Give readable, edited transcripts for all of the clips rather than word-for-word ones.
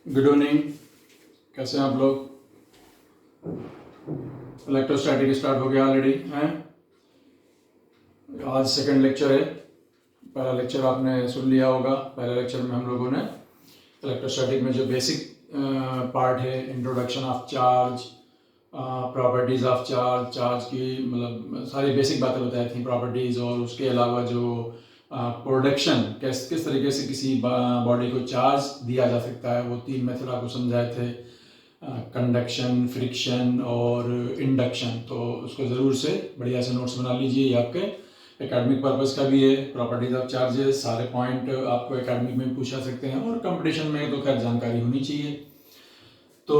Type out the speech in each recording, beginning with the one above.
Good evening. कैसे हैं आप लोग? इलेक्ट्रोस्टैटिक स्टार्ट हो गया ऑलरेडी हैं। आज सेकंड लेक्चर है। पहला लेक्चर आपने सुन लिया होगा। पहले लेक्चर में हम लोगों ने इलेक्ट्रोस्टैटिक में जो बेसिक पार्ट है, introduction of charge, properties of charge, charge की मतलब सारी बेसिक बातें बताई थी, प्रॉपर्टीज़, और उसके अलावा जो प्रोडक्शन किस तरीके से किसी बॉडी को चार्ज दिया जा सकता है, वो 3 मेथड आपको समझाए थे, कंडक्शन, फ्रिक्शन और इंडक्शन। तो उसको ज़रूर से बढ़िया से नोट्स बना लीजिए। ये आपके एकेडमिक पर्पज़ का भी है। प्रॉपर्टीज़ ऑफ चार्जेस, सारे पॉइंट आपको एकेडमिक में पूछा सकते हैं और कंपटीशन में तो खैर जानकारी होनी चाहिए। तो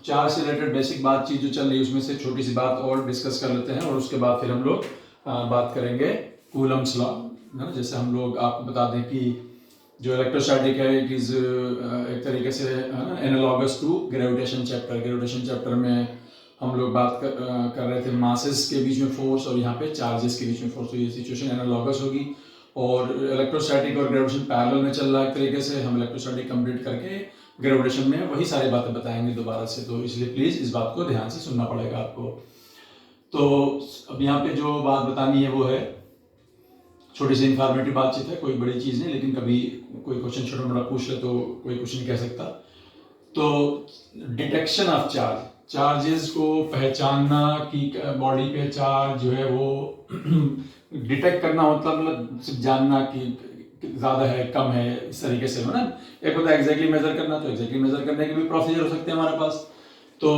चार्ज से रिलेटेड बेसिक बातचीत जो चल रही है उसमें से छोटी सी बात और डिस्कस कर लेते हैं और उसके बाद फिर हम लोग बात करेंगे कूलम्स लॉ, है ना। जैसे हम लोग आपको बता दें कि जो इलेक्ट्रोस्टैटिक है इट इज़ एक तरीके से analogous to gravitation chapter. Gravitation chapter में हम लोग बात कर रहे थे मासेस के बीच में फोर्स और यहाँ पे चार्जेस के बीच में फोर्स। तो ये सिचुएशन एनालॉगस होगी और इलेक्ट्रोस्टैटिक और ग्रेविटेशन पैरेलल में चल रहा है एक तरीके से। हम इलेक्ट्रोस्टैटिक कंप्लीट करके ग्रेविटेशन में वही सारी बातें बताएंगे दोबारा से, तो इसलिए प्लीज़ इस बात को ध्यान से सुनना पड़ेगा आपको। तो अब यहाँ पे जो बात बतानी है वो है छोटी सी इंफॉर्मेटिव बातचीत है, कोई बड़ी चीज़ नहीं, लेकिन कभी कोई क्वेश्चन छोटा मोटा पूछ ले तो कोई कुछ नहीं कह सकता। तो डिटेक्शन ऑफ चार्ज, चार्जेस को पहचानना कि बॉडी पे चार्ज जो है वो डिटेक्ट करना मतलब सिर्फ जानना कि ज़्यादा है कम है, इस तरीके से, है ना। एक होता है एग्जैक्टली मेजर करना, तो एग्जैक्टली मेजर करने के भी प्रोसीजर हो सकते हैं हमारे पास। तो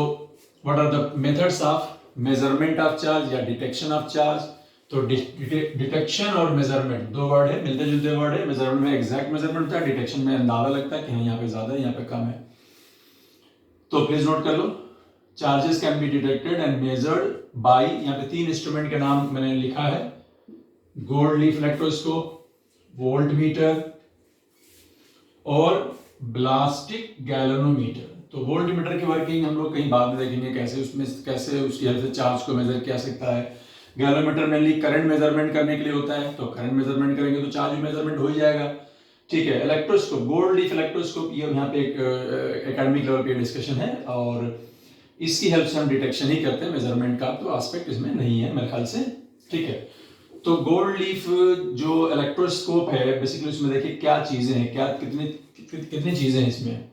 what are the methods of measurement of charge या डिटेक्शन ऑफ चार्ज? तो डिटेक्शन और मेजरमेंट दो वर्ड है, मिलते जुलते वर्ड है। मेजरमेंट में एग्जैक्ट मेजरमेंट होता है, डिटेक्शन में अंदाजा लगता है कि हाँ यहाँ पे ज़्यादा है यहाँ पे कम है। तो प्लीज नोट कर लो, charges can be detected and measured by, यहाँ पे 3 इंस्ट्रूमेंट के नाम मैंने लिखा है, gold leaf electroscope, volt meter और ब्लास्टिक गैल्वेनोमीटर। तो वोल्ट मीटर की वर्किंग हम लोग कहीं बाद में देखेंगे, कैसे उसकी हेल्प से चार्ज को मेजर किया सकता है। गैल्वेनोमीटर मेनली करंट मेजरमेंट करने के लिए होता है, तो करंट मेजरमेंट करेंगे तो चार्ज मेजरमेंट हो ही जाएगा। ठीक है, इलेक्ट्रोस्कोप, गोल्ड लीफ इलेक्ट्रोस्कोप, ये यहाँ पे एक एकेडमिक लेवल पे डिस्कशन है और इसकी हेल्प से हम डिटेक्शन ही करते हैं, मेजरमेंट का तो एस्पेक्ट इसमें नहीं है मेरे ख्याल से। ठीक है, तो गोल्ड लीफ जो इलेक्ट्रोस्कोप है बेसिकली उसमें देखिए क्या चीजें हैं, क्या कितनी चीजें हैं इसमें।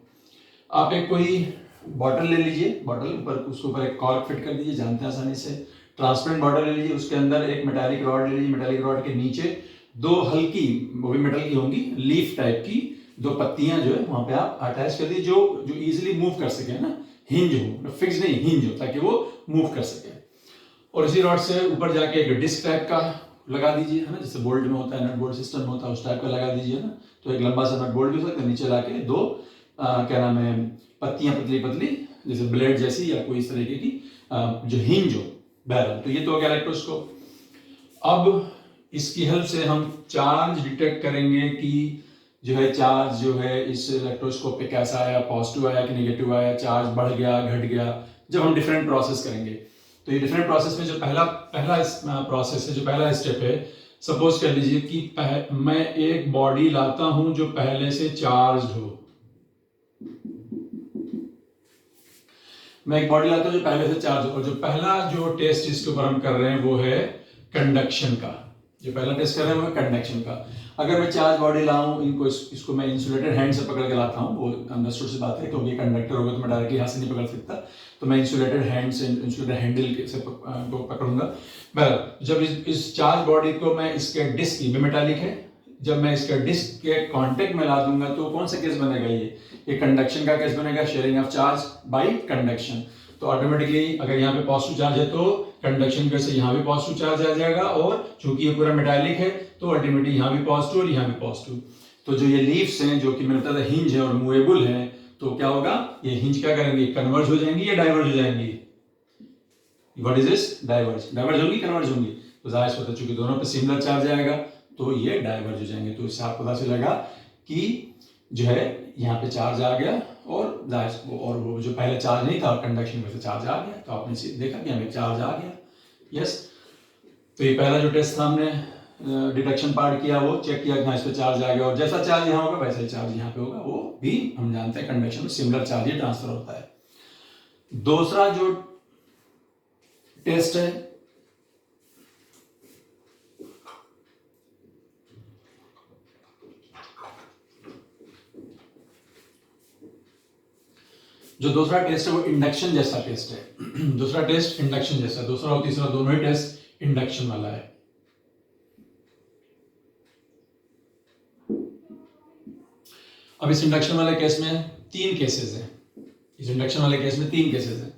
आप एक कोई बॉटल ले लीजिए, बॉटल पर उसके ऊपर एक कॉर्क फिट कर दीजिए, जानते हैं आसानी से। ट्रांसपेरेंट बॉटल ले लीजिए, उसके अंदर एक मेटालिक रॉड ले लीजिए, मेटालिक रॉड के नीचे 2 हल्की, वो भी मेटल की होंगी, लीफ टाइप की 2 पत्तियां जो है वहां पे आप अटैच कर दीजिए, जो इजीली मूव कर सके ना, हिंज हो, फिक्स नहीं, हिंज हो, ताकि वो मूव कर सके। और इसी रॉड से ऊपर जाके एक डिस्क टाइप का लगा दीजिए, है ना, जैसे बोल्ट में होता है, नट बोल्ट सिस्टम में होता है, उस टाइप का लगा दीजिए ना। तो एक लंबा सा नट बोल्ट भी हो सकता है, नीचे लाके 2 क्या नाम है पत्तियां पतली पतली जैसे ब्लेड जैसी या कोई इस तरीके की जो हिंज हो, बैरल। तो ये तो हो गया इलेक्ट्रोस्कोप। अब इसकी हेल्प से हम चार्ज डिटेक्ट करेंगे कि जो है चार्ज जो है इस इलेक्ट्रोस्कोप पे कैसा आया, पॉजिटिव आया कि नेगेटिव आया, चार्ज बढ़ गया घट गया, जब हम डिफरेंट प्रोसेस करेंगे। तो ये डिफरेंट प्रोसेस में जो पहला प्रोसेस है, जो पहला स्टेप है, सपोज कर लीजिए कि मैं एक बॉडी लाता हूं जो पहले से चार्ज हो। मैं एक बॉडी लाता हूं जो पहले से चार्ज हो, और जो पहला जो टेस्ट इसके ऊपर हम कर रहे हैं वो है कंडक्शन का। जो पहला टेस्ट कर रहे हैं वो है कंडक्शन का। अगर मैं चार्ज बॉडी लाऊं, इसको मैं इंसुलेटेड हैंड से पकड़ के लाता हूं, वो अंडरस्टूड सी बात है क्योंकि ये कंडक्टर होगा तो मैं डायरेक्टली हाथ से नहीं पकड़ सकता, तो मैं इंसुलेटेड हैंड से, इंसुलेटेड हैंडल से को पकड़ूंगा। बहरहाल जब इस चार्ज बॉडी को मैं इसके डिस्क, ये मेटालिक है, जब मैं इसके डिस्क के कांटेक्ट में ला दूंगा तो कौन सा केस बनेगा, ये कंडक्शन का केस बनेगा, sharing of charge by conduction. तो ऑटोमेटिकली अगर यहाँ पे पॉजिटिव चार्ज है तो कंडक्शन के से यहाँ भी पॉजिटिव चार्ज आ जाएगा, और चूंकि ये पूरा मेटालिक है तो अल्टीमेटली यहाँ भी पॉजिटिव और यहाँ भी पॉजिटिव। तो जो ये लीव्स हैं जो कि मैंने बताया था हिंज है और मूवेबल है, तो क्या होगा, ये हिंज क्या करेंगे, कन्वर्ज हो जाएंगी या डाइवर्ज हो जाएंगी। व्हाट इज दिस, डाइवर्ज होंगी, कन्वर्ज होंगी। तो जाहिर सी बात है चूंकि दोनों पे सिमिलर चार्ज आएगा तो ये डाइवर्ज हो जाएंगे। तो इससे आपको पता चलेगा कि जो है यहाँ पे चार्ज आ गया और वो जो पहले चार्ज नहीं था कंडक्शन में से चार्ज आ गया, तो आपने देखा कि हमें चार्ज आ गया। यस, तो ये पहला जो टेस्ट था हमने डिडक्शन पार्ट किया, वो चेक किया कि हाँ इस पे चार्ज आ गया, और जैसा चार्ज यहाँ होगा वैसा ही चार्ज यहाँ पे होगा, वो भी हम जानते हैं कंडक्शन में सिमिलर चार्ज ही ट्रांसफर होता है। दूसरा जो टेस्ट है दूसरा टेस्ट है वो इंडक्शन जैसा टेस्ट है। दूसरा टेस्ट इंडक्शन जैसा, दूसरा और तीसरा दोनों ही टेस्ट इंडक्शन वाला है। अब इस इंडक्शन वाले केस में 3 केसेस हैं। इस इंडक्शन वाले केस में 3 केसेस हैं।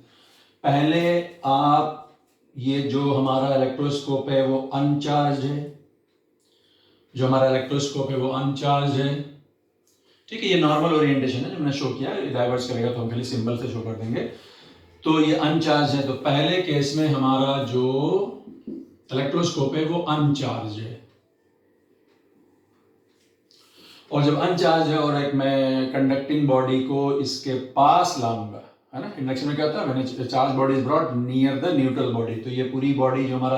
पहले आप ये जो हमारा इलेक्ट्रोस्कोप है वो अनचार्ज है, जो हमारा इलेक्ट्रोस्कोप है वो अनचार्ज है, ठीक है। ये नॉर्मल ओरिएंटेशन है जो मैंने शो किया, डाइवर्स करेगा तो हम खाली सिंबल से शो कर देंगे। तो ये अनचार्ज है, तो पहले केस में हमारा जो इलेक्ट्रोस्कोप है वो अनचार्ज है, और जब अनचार्ज है और एक मैं कंडक्टिंग बॉडी को इसके पास लाऊंगा, है ना। इंडक्शन में क्या होता है, when charge body is brought near the neutral body, तो ये पूरी बॉडी जो हमारा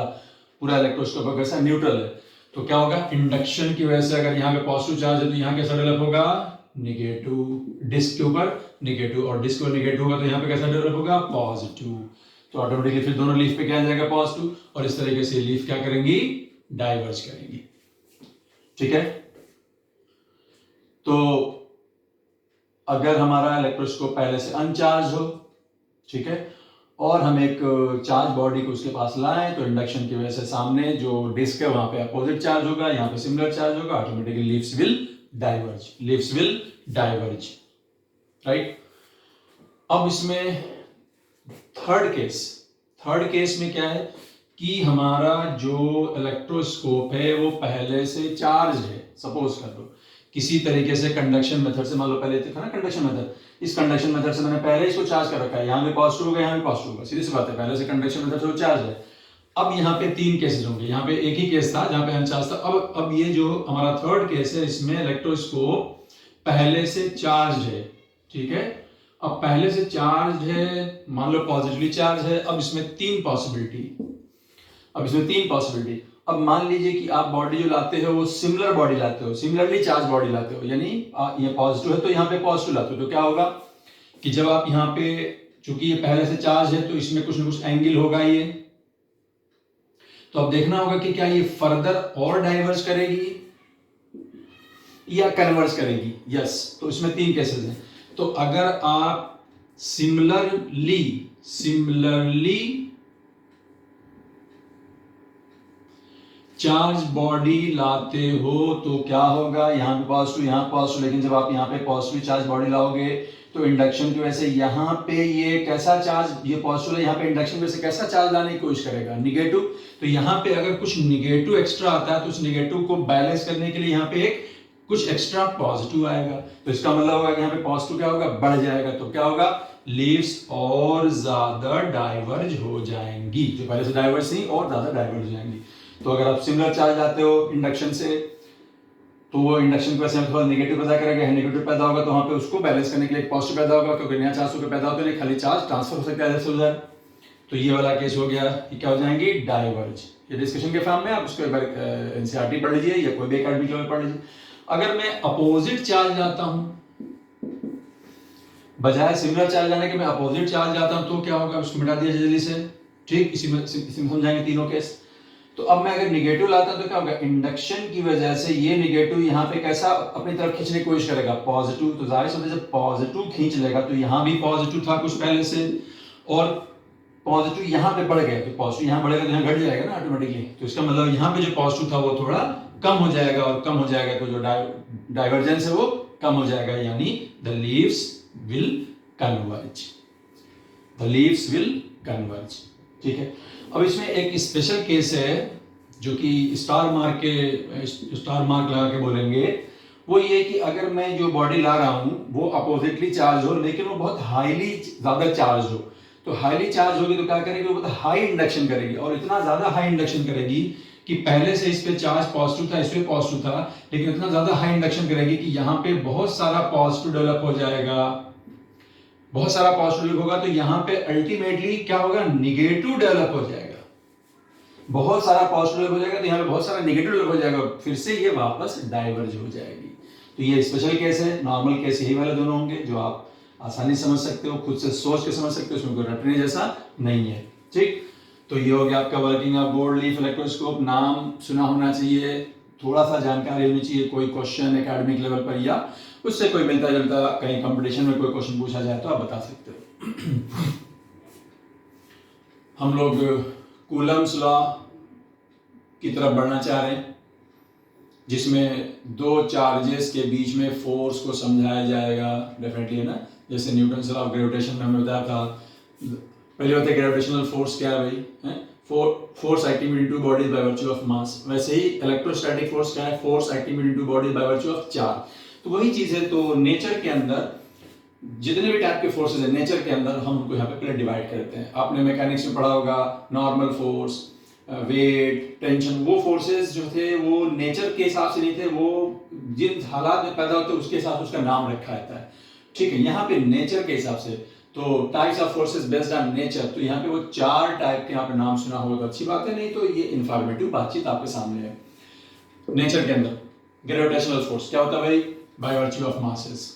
पूरा इलेक्ट्रोस्कोप है कैसा न्यूट्रल है, तो क्या होगा, इंडक्शन की वजह से अगर यहाँ पे पॉजिटिव चार्ज है तो यहाँ कैसा डेवलप होगा, निगेटिव, डिस्क के ऊपर निगेटिव, और डिस्क पर निगेटिव होगा तो यहाँ पे कैसा डेवलप होगा, पॉजिटिव। तो ऑटोमेटिकली फिर दोनों लीफ पे क्या आ जाएगा, पॉजिटिव, और इस तरीके से लीफ क्या करेंगी, डाइवर्ज करेंगी, ठीक है। तो अगर हमारा इलेक्ट्रोस्कोप पहले से अनचार्ज हो, ठीक है, और हम एक चार्ज बॉडी को उसके पास लाएं, तो इंडक्शन की वजह से सामने जो डिस्क है वहां पे अपोजिट चार्ज होगा, यहाँ पे सिमिलर चार्ज होगा, automatically leaves will diverge, right. अब इसमें थर्ड केस में क्या है कि हमारा जो इलेक्ट्रोस्कोप है वो पहले से चार्ज है। सपोज कर लो किसी तरीके से कंडक्शन मेथड से, मान लो पहले था ना कंडक्शन मेथड, इस कंडक्शन मेथड से मैंने पहले इसको चार्ज कर रखा है, यहाँ पे पॉजिटिव होगा, यहाँ पे पॉजिटिव होगा, सीधी सी बात है, पहले से कंडक्शन मेथड से वो चार्ज है। अब यहाँ पे 3 केसेस होंगे, यहाँ पे एक ही केस था जहाँ पे अनचार्ज था। अब ये जो हमारा थर्ड केस है, इसमें इलेक्ट्रोस्कोप पहले से चार्ज है, ठीक है। अब पहले से चार्ज है, मान लो पॉजिटिवली चार्ज है। अब इसमें 3 पॉसिबिलिटी। अब मान लीजिए कि आप बॉडी जो लाते हो वो सिमिलर बॉडी लाते हो, सिमिलरली चार्ज बॉडी लाते हो, यानी ये पॉजिटिव है तो यहाँ पे पॉजिटिव लाते हो, तो क्या होगा कि जब आप यहाँ पे, चूंकि ये पहले से चार्ज है तो इसमें कुछ ना कुछ एंगल होगा ये, तो अब देखना होगा कि क्या ये फर्दर और डाइवर्ज करेगी या कन्वर्ज करेगी। यस, तो इसमें 3 केसेस हैं। तो अगर आप सिमिलरली चार्ज बॉडी लाते हो तो क्या होगा, यहाँ पे पॉजिटिव, यहाँ पॉजिटिव, लेकिन जब आप यहाँ पे पॉजिटिव चार्ज बॉडी लाओगे तो इंडक्शन की वजह से यहाँ पे ये कैसा चार्ज, ये पॉजिटिव है, यहाँ पे इंडक्शन की वजह से कैसा चार्ज लाने की कोशिश करेगा, निगेटिव। तो यहाँ पे अगर कुछ निगेटिव एक्स्ट्रा आता है तो उस निगेटिव को बैलेंस करने के लिए यहाँ पे एक कुछ एक्स्ट्रा पॉजिटिव आएगा, तो इसका मतलब होगा कि यहाँ पे पॉजिटिव क्या होगा, बढ़ जाएगा, तो क्या होगा, लीव्स और ज्यादा डाइवर्ज हो जाएंगी, जो पहले से डाइवर्ज थी और ज्यादा डाइवर्ज हो जाएंगी। तो अगर आप सिमिलर चार्ज लाते हो इंडक्शन से, तो वो इंडक्शन की वजह से थोड़ा नेगेटिव पैदा करेगा, नेगेटिव पैदा होगा तो वहां पे उसको बैलेंस करने के लिए एक पॉजिटिव पैदा होगा, क्योंकि नया चार्ज होकर पैदा होता है, खाली चार्ज ट्रांसफर हो सकता है जैसे उधर। तो ये वाला केस हो गया, ये क्या हो जाएंगी, डाइवर्ज। ये डिस्कशन के फॉर्म में आप उसको एक बार एनसीईआरटी पढ़ लीजिए या कोई भी एकेडमिक लेवल पढ़ लीजिए। अगर मैं अपोजिट चार्ज लाता हूं, बजाय सिमिलर चार्ज लाने के मैं अपोजिट चार्ज लाता हूं, तो क्या होगा, उसको मिटा दिया जल्दी से, ठीक। इसी में समझाएंगे तीनों केस। तो अब मैं अगर निगेटिव लाता हूं तो क्या होगा, इंडक्शन की वजह से ये निगेटिव यहाँ पे कैसा अपनी तरफ खींचने की कोशिश करेगा, पॉजिटिव। तो जाहिर सी जब पॉजिटिव खींच लेगा तो यहाँ भी पॉजिटिव था कुछ पहले से, और पॉजिटिव यहाँ पे बढ़ गया, तो पॉजिटिव यहाँ बढ़ेगा तो यहाँ घट जाएगा ना ऑटोमेटिकली। तो इसका मतलब यहाँ पे जो पॉजिटिव था वो थोड़ा कम हो जाएगा, और कम हो जाएगा तो जो डाइवर्जेंस है वो कम हो जाएगा, यानी द लीव्स विल कन्वर्ज, ठीक है। अब इसमें एक स्पेशल केस है जो कि स्टार मार्क लगा के बोलेंगे, वो ये कि अगर मैं जो बॉडी ला रहा हूं वो अपोजिटली चार्ज हो, लेकिन वो बहुत हाईली ज्यादा चार्ज हो, तो हाईली चार्ज होगी तो क्या करेगी, वो बहुत हाई इंडक्शन करेगी, और इतना ज्यादा हाई इंडक्शन करेगी कि पहले से इस पे चार्ज पॉजिटिव था, इस पे पॉजिटिव था, लेकिन इतना ज्यादा हाई इंडक्शन करेगी कि यहाँ पे बहुत सारा पॉजिटिव डेवलप हो जाएगा, बहुत सारा पॉजिटिव होगा, तो यहाँ पे अल्टीमेटली क्या होगा, निगेटिव डेवलप हो जाएगा। बहुत सारा पॉजिटिव हो जाएगा तो यहाँ पे बहुत सारा नेगेटिव हो जाएगा, फिर से ये वापस डाइवर्ज हो जाएगी। तो ये स्पेशल केस है, नॉर्मल केस यही वाले दोनों होंगे जो आप आसानी से समझ सकते हो, खुद से सोच के समझ सकते हो, उसमें कोई रटने जैसा नहीं है। ठीक, तो ये हो गया आपका working of broad leaf electroscope. नाम सुना होना चाहिए, थोड़ा सा जानकारी होनी चाहिए, कोई क्वेश्चन एकेडमिक लेवल पर या उससे कोई मिलता जुलता कहीं कंपटीशन में कोई क्वेश्चन पूछा जाए तो आप बता सकते हो। हम लोग कूलम्स लॉ की तरफ बढ़ना चाह रहे हैं, जिसमें दो चार्जेस के बीच में फोर्स को समझाया जाएगा डेफिनेटली, है ना। जैसे न्यूटन लॉ ऑफ ग्रेविटेशन में हमने बताया था, पहले होता है ग्रेविटेशनल फोर्स क्या है भाई, है force acting into bodies by virtue of mass. वैसे ही इलेक्ट्रोस्टैटिक फोर्स क्या है, force acting into bodies by virtue of charge. तो वही चीज है। तो नेचर के अंदर जितने भी टाइप के फोर्सेस है नेचर के अंदर, हम उनको यहाँ पे पहले डिवाइड करते हैं। आपने मैकेनिक्स में पढ़ा होगा नॉर्मल फोर्स, वेट, टेंशन, वो फोर्सेस जो थे वो नेचर के हिसाब से नहीं थे, वो जिन हालात में पैदा होते उसके हिसाब से उसका नाम रखा जाता है। ठीक है, यहाँ पे नेचर के हिसाब से, तो types of forces based on nature, तो यहाँ पे वो 4 टाइप के यहाँ पे नाम सुना होगा तो अच्छी बात है, नहीं तो ये इंफॉर्मेटिव बातचीत आपके सामने है। नेचर के अंदर ग्रेविटेशनल फोर्स क्या होता है भाई, by virtue of masses,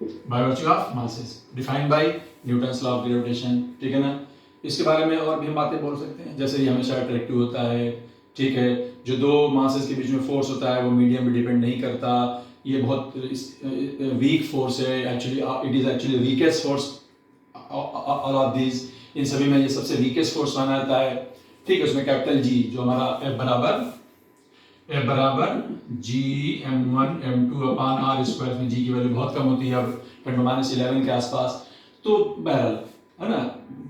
by virtue of masses defined by Newton's law of gravitation. ठीक है ना। इसके बारे में और भी हम बातें बोल सकते हैं, जैसे ये हमेशा अट्रैक्टिव होता है। ठीक है, जो दो मासेस के बीच में फोर्स होता है वो मीडियम पे डिपेंड नहीं करता, ये बहुत वीक फोर्स है, actually it is actually weakest force all of these, इन सभी में ये सबसे वीकेस्ट फोर्स माना जाता है। ठीक है, उसमें कैपिटल जी जो हमारा F बराबर जी m1 m2 अपान r स्क्वायर, में जी की वैल्यू बहुत कम होती है, अब 10⁻11 के आसपास। तो बहरहाल है ना,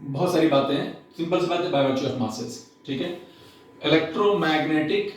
बहुत सारी बातें हैं, सिंपल सी बात है, बाय वर्च्यू ऑफ मासेस। ठीक है, इलेक्ट्रोमैग्नेटिक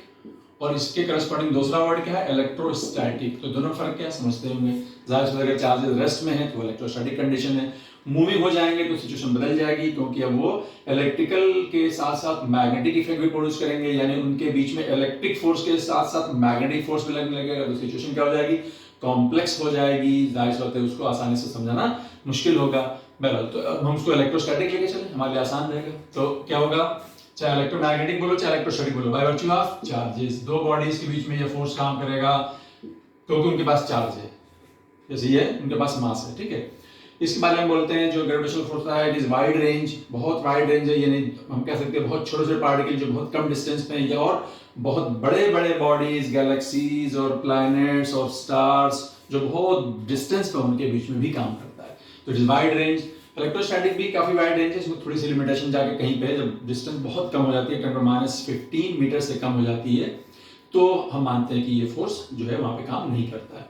और इसके करस्पॉन्डिंग दूसरा वर्ड क्या है, इलेक्ट्रोस्टैटिक। तो दोनों फर्क क्या है समझते होंगे। जाहिर सी बात है, अगर चार्जेस रेस्ट में है तो इलेक्ट्रोस्टैटिक कंडीशन है, मूविंग हो जाएंगे तो सिचुएशन बदल जाएगी, क्योंकि अब वो इलेक्ट्रिकल के साथ साथ मैग्नेटिक इफेक्ट भी प्रोड्यूस करेंगे, यानी उनके बीच में इलेक्ट्रिक फोर्स के साथ साथ मैग्नेटिक फोर्स भी लगने लगेगा, तो सिचुएशन क्या हो जाएगी, कॉम्प्लेक्स हो जाएगी। जाहिर सी बात है, उसको आसानी से समझाना मुश्किल होगा। बहरहाल तो अब हम उसको इलेक्ट्रोस्टैटिक लेके चले, हमारे लिए आसान रहेगा। तो क्या होगा, चाहे इलेक्ट्रोमैग्नेटिक बोलो चाहे इलेक्ट्रोस्टैटिक बोलो, बाय वर्च्यू ऑफ चार्जेस, दो बॉडीज के बीच में ये फोर्स काम करेगा क्योंकि उनके पास चार्ज है, जैसे ये उनके पास मास है। ठीक है, इसके बारे में बोलते हैं जो ग्रेविटेशनल फोर्स है, इट इज वाइड रेंज, बहुत वाइड रेंज है, यानी हम कह सकते हैं बहुत छोटे छोटे पार्टिकल जो बहुत कम डिस्टेंस पे हैं, और बहुत बड़े बड़े बॉडीज, गैलेक्सीज और प्लैनेट्स और स्टार्स जो बहुत डिस्टेंस पे उनके बीच में भी काम करता है। तो it is wide range. Electrostatic भी काफी वाइड रेंज है, इसमें थोड़ी सी लिमिटेशन जाके कहीं पे जब डिस्टेंस बहुत कम हो जाती है, 10⁻15 मीटर से कम हो जाती है, तो हम मानते हैं कि ये फोर्स जो है वहां पे काम नहीं करता है।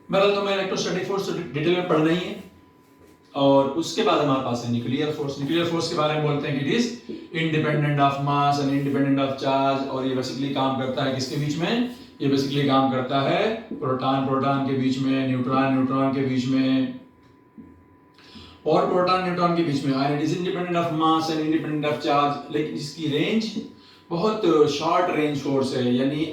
बहरहाल तो मैं इलेक्ट्रोस्टैटिक फोर्स डिटेल में पढ़ना ही है। और उसके बाद हमारे पास है न्यूक्लियर फोर्स। न्यूक्लियर फोर्स के बारे में बोलते हैं कि it is independent of mass and independent of charge, और ये बेसिकली काम करता है किसके बीच में, ये बेसिकली काम करता है प्रोटॉन प्रोटॉन के बीच में, न्यूट्रॉन न्यूट्रॉन के बीच में, और प्रोटॉन न्यूट्रॉन के बीच में। And it is independent of mass and independent of charge, लेकिन इसकी रेंज बहुत शॉर्ट रेंज फोर्स है, यानी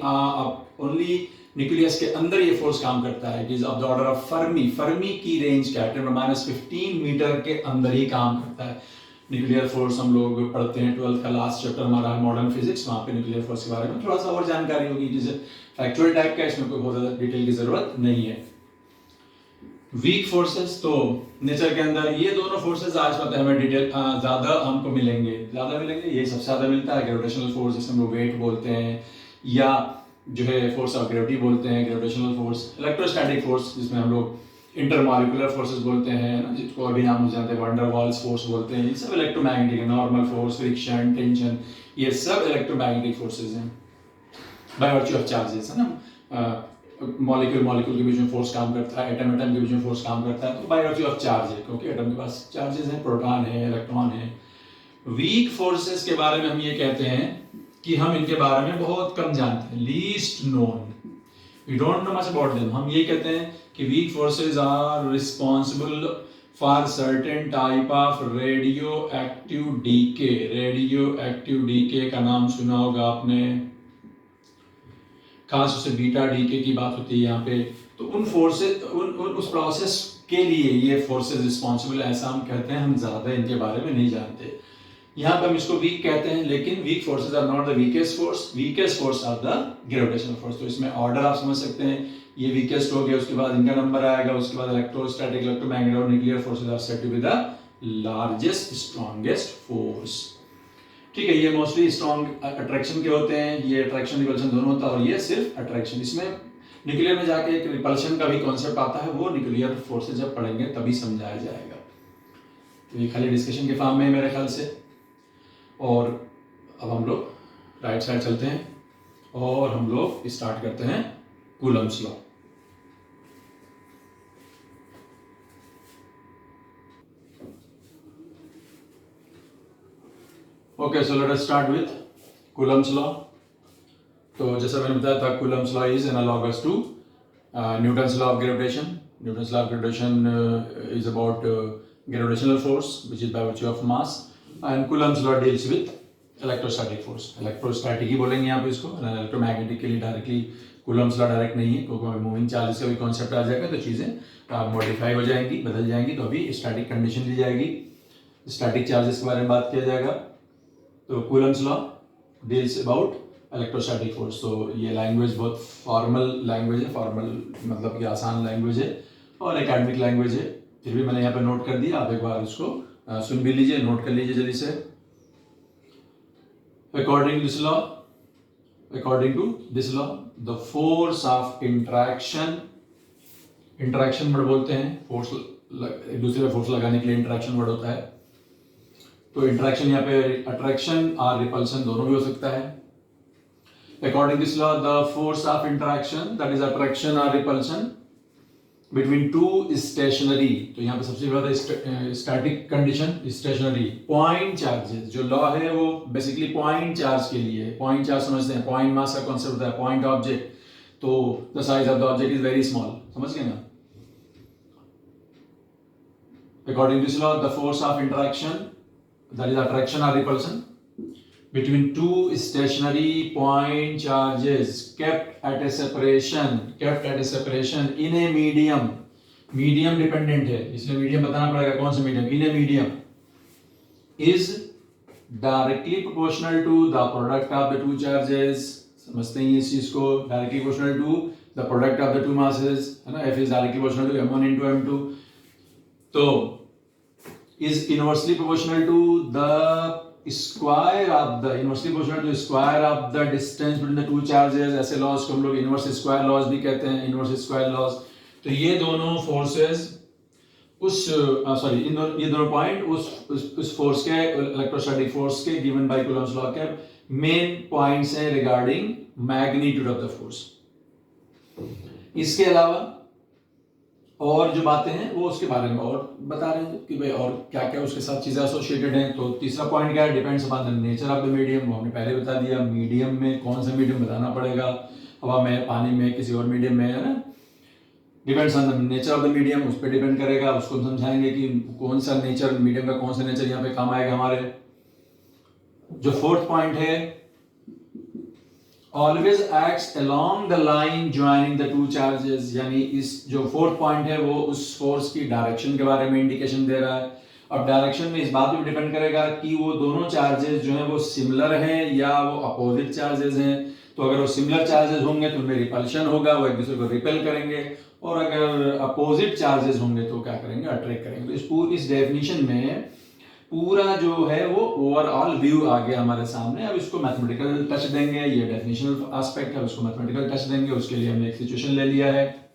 ओनली न्यूक्लियस के अंदर ये फोर्स काम करता है। It is of the order of Fermi. Fermi की रेंज क्या है, 10⁻15 मीटर के अंदर ही काम करता है। न्यूक्लियर फोर्स हम लोग पढ़ते हैं 12th का लास्ट चैप्टर हमारा है मॉडर्न फिजिक्स, वहां पे न्यूक्लियर फोर्स के बारे में थोड़ा सा और जानकारी होगी। इट इज फैक्चुअल टाइप का, इसमें कोई बहुत ज्यादा डिटेल की जरूरत नहीं है। वीक फोर्सेस, तो नेचर के अंदर ये दोनों फोर्सेस आज पता है हमें डिटेल ज्यादा हमको मिलेंगे, ये सबसे ज्यादा मिलता है। ग्रेविटेशनल फोर्स जिसे हम लोग वेट बोलते हैं, या जो है फोर्स ऑफ ग्रेविटी बोलते हैं ग्रेविटेशनल फोर्स। इलेक्ट्रोस्टैटिक फोर्स जिसमें हम लोग इंटरमॉलिक्यूलर फोर्सेस बोलते हैं, जिसको अभी नाम हो जाते हैं वंडर वॉल्स फोर्स बोलते हैं। ये सब इलेक्ट्रोमैग्नेटिक है, नॉर्मल फोर्स, फ्रिक्शन, टेंशन, ये सब इलेक्ट्रोमैग्नेटिक फोर्सेस हैं बाय वर्च्यू ऑफ चार्जेस, है ना। मॉलिक्यूल मॉलिक्यूल के बीच में फोर्स काम करता है, एटम एटम के बीच में फोर्स काम करता है, तो बाय वर्च्यू ऑफ चार्ज है, क्योंकि एटम के पास चार्जेस हैं, प्रोटॉन है, इलेक्ट्रॉन है। वीक फोर्सेस के बारे में हम ये कहते हैं कि हम इनके बारे में बहुत कम जानते हैं, least known, we don't know much about them. हम ये कहते हैं कि weak forces are responsible for certain type of radio active decay. Radio active decay का नाम सुना होगा आपने, खास उससे बीटा डीके की बात होती है यहाँ पे। तो उन फोर्सेस उस प्रोसेस के लिए ये फोर्सेस रिस्पॉन्सिबल, ऐसा हम कहते हैं, हम ज्यादा इनके बारे में नहीं जानते। यहाँ पे हम इसको वीक कहते हैं, लेकिन weak forces are not the weakest force are the gravitational force. तो इसमें ऑर्डर आप समझ सकते हैं, ये वीकेस्ट हो गया, उसके बाद इनका नंबर आएगा, उसके बाद इलेक्ट्रोस्टैटिक, इलेक्ट्रोमैग्नेटिक और nuclear forces are said to be the largest strongest force. ठीक है, ये मोस्टली स्ट्रॉन्ग अट्रैक्शन के होते हैं, ये अट्रैक्शन रिपल्शन दोनों होता है, और ये सिर्फ अट्रैक्शन। इसमें न्यूक्लियर में जाके एक रिपल्शन का भी कॉन्सेप्ट आता है, वो न्यूक्लियर फोर्सेस जब पढ़ेंगे तभी समझाया जाएगा। तो ये खाली डिस्कशन के फॉर्म में है मेरे ख्याल से। और अब हम लोग राइट साइड चलते हैं और हम लोग स्टार्ट करते हैं Coulomb's law. Okay, so let us start with Coulomb's law. तो जैसा मैंने बताया था, Coulomb's law is analogous to Newton's law of gravitation. Newton's law of gravitation is about gravitational force which is by virtue of mass, and Coulomb's law deals with electrostatic force। electrostatic ही बोलेंगे यहाँ पे इसको, electromagnetic के लिए directly Coulomb's law direct नहीं है, क्योंकि moving charges का भी कॉन्सेप्ट आ जाएगा तो चीज़ें मॉडिफाई हो जाएंगी, बदल जाएंगी। तो अभी स्टैटिक कंडीशन दी जाएगी, स्टैटिक चार्जेस के बारे में बात किया जाएगा। तो Coulomb's law deals about electrostatic force। तो ये लैंग्वेज बहुत फॉर्मल लैंग्वेज है, फॉर्मल मतलब कि आसान लैंग्वेज है और एकेडमिक लैंग्वेज है, फिर भी मैंने यहाँ पे नोट कर दिया, आप एक बार इसको सुन भी लीजिए, नोट कर लीजिए जल्दी से। According to this law the force of interaction word बोलते हैं, फोर्स एक दूसरे पे फोर्स लगाने के लिए इंटरैक्शन वर्ड होता है। तो इंटरैक्शन यहाँ पे अट्रैक्शन और रिपल्शन दोनों भी हो सकता है। According this law the force of interaction that is attraction और रिपल्शन बिटवीन टू स्टेशनरी, तो यहाँ पे सबसे ज्यादा static condition stationary point charges. जो लॉ है वो बेसिकली पॉइंट चार्ज के लिए है। पॉइंट चार्ज समझते हैं, पॉइंट मास का कॉन्सेप्ट होता है, पॉइंट ऑब्जेक्ट, तो the size of the object is very small, समझ गए ना। According to this law the force of interaction that is attraction और repulsion between two stationary point charges kept at a separation in a medium dependent है, इसलिए medium बताना पड़ेगा कौन सा medium, in a medium is directly proportional to the product of the two charges। समझते हैं इस चीज को, directly proportional to the product of the two masses, है ना। F is directly proportional to m1 into m2, तो is inversely proportional to the inversely proportional to square of the distance between the two charges। ऐसे laws को हम लोग inverse square laws भी कहते हैं, इनवर्स स्क्वायर लॉज। तो ये दोनों फोर्सेस ये दोनों पॉइंट उस फोर्स के, इलेक्ट्रोस्टैटिक फोर्स के गिवन बाय कूलम्स लॉ के मेन पॉइंट्स हैं regarding magnitude of the force. इसके अलावा और जो बातें हैं वो उसके बारे में और बता रहे हैं कि भाई और क्या क्या उसके साथ चीजें एसोसिएटेड हैं। तो तीसरा पॉइंट क्या है, depends upon the nature of the medium. वो हमने पहले बता दिया, मीडियम में कौन सा मीडियम बताना पड़ेगा, हवा में, पानी में, किसी और मीडियम में, है ना। Depends on the nature of the medium, उस पर डिपेंड करेगा, उसको समझाएंगे कि कौन सा नेचर मीडियम का, कौन सा नेचर यहाँ पे काम आएगा हमारे। जो फोर्थ पॉइंट है, always acts along the line joining the two charges, यानी इस जो फोर्थ पॉइंट है वो उस फोर्स की डायरेक्शन के बारे में इंडिकेशन दे रहा है। अब डायरेक्शन में इस बात पे डिपेंड करेगा कि वो दोनों चार्जेस जो हैं वो सिमिलर हैं या वो अपोजिट चार्जेस हैं। तो अगर वो सिमिलर चार्जेस होंगे तो उनमें रिपल्शन होगा, वो एक दूसरे को रिपेल करेंगे, और अगर अपोजिट चार्जेस होंगे तो क्या करेंगे, अट्रैक्ट करेंगे। तो इस डेफिनेशन में पूरा जो है वो ओवरऑल व्यू आ गया हमारे सामने। अब इसको मैथमेटिकल टच देंगे, ये डेफिनेशनल एस्पेक्ट है, उसको मैथमेटिकल टच देंगे। उसके लिए हमने एक सिचुएशन ले लिया है।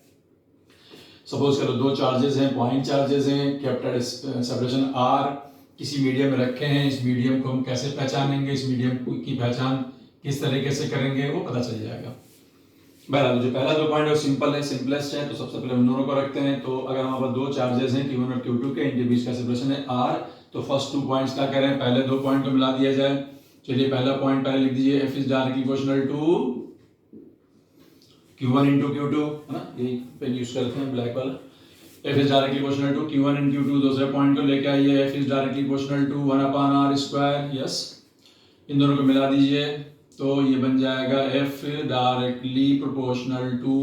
सपोज करो दो चार्जेस हैं, पॉइंट चार्जेस हैं, केप्ट एट सेपरेशन r, किसी मीडियम में रखे हैं। इस मीडियम को हम कैसे पहचानेंगे, इस मीडियम की पहचान किस तरीके से करेंगे, वो पता चल जाएगा। बहरहाल जो पहला दो पॉइंट है सिंपल है, सिंपलेस्ट है, तो सबसे पहले उन दोनों को रखते हैं। तो अगर हमारे पास दो चार्जेस हैं Q1 और Q2 के, इनके बीच का सेपरेशन है r, तो फर्स्ट टू पॉइंट्स क्या करें, पहले दो पॉइंट को मिला दिया जाए। चलिए पहला पॉइंट पहले लिख दीजिए, F is directly proportional to Q1 into Q2, है ना, यही पेन यूज करते हैं ब्लैक वाला। F is directly proportional to Q1 and Q2। दूसरे पॉइंट को लेके आइए, F is directly proportional to 1/r square। Yes, इन दोनों को मिला दीजिए तो ये बन जाएगा F directly proportional to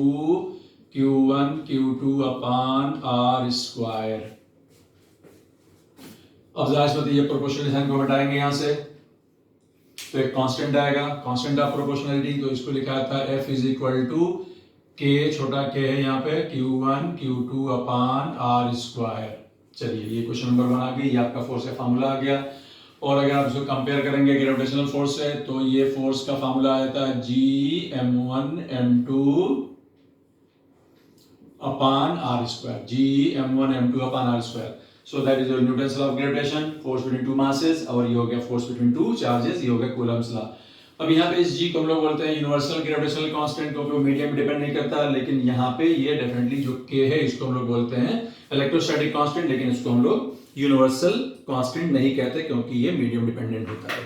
Q1 Q2 upon r square। अब जाहिर सी बात है ये प्रोपोर्शनल साइन को हटाएंगे यहाँ से तो एक कांस्टेंट आएगा, कांस्टेंट ऑफ प्रोपोर्शनलिटी, तो इसको लिखा था F इज इक्वल टू के, छोटा के है यहाँ पे, Q1 Q2 अपान आर स्क्वायर। चलिए ये क्वेश्चन नंबर 1 आ गई, ये आपका फोर्स का फार्मूला आ गया। और अगर आप इसको कंपेयर करेंगे ग्रेविटेशनल फोर्स से तो ये फोर्स का फार्मूला आता है Gm1m2 upon r square, Gm1m2 upon r square. So that is your Newton's law of gravitation, force between two masses, और ये हो गया force between two charges, ये हो गया Coulomb's law। अब यहाँ पे इस G को हम लोग बोलते हैं यूनिवर्सल ग्रेविटेशनल कांस्टेंट, क्योंकि वो मीडियम डिपेंड नहीं करता, लेकिन यहाँ पे ये डेफिनेटली जो K है इसको हम लोग बोलते हैं इलेक्ट्रोस्टैटिक कांस्टेंट, लेकिन इसको हम लोग यूनिवर्सल कांस्टेंट नहीं कहते क्योंकि ये मीडियम डिपेंडेंट होता है।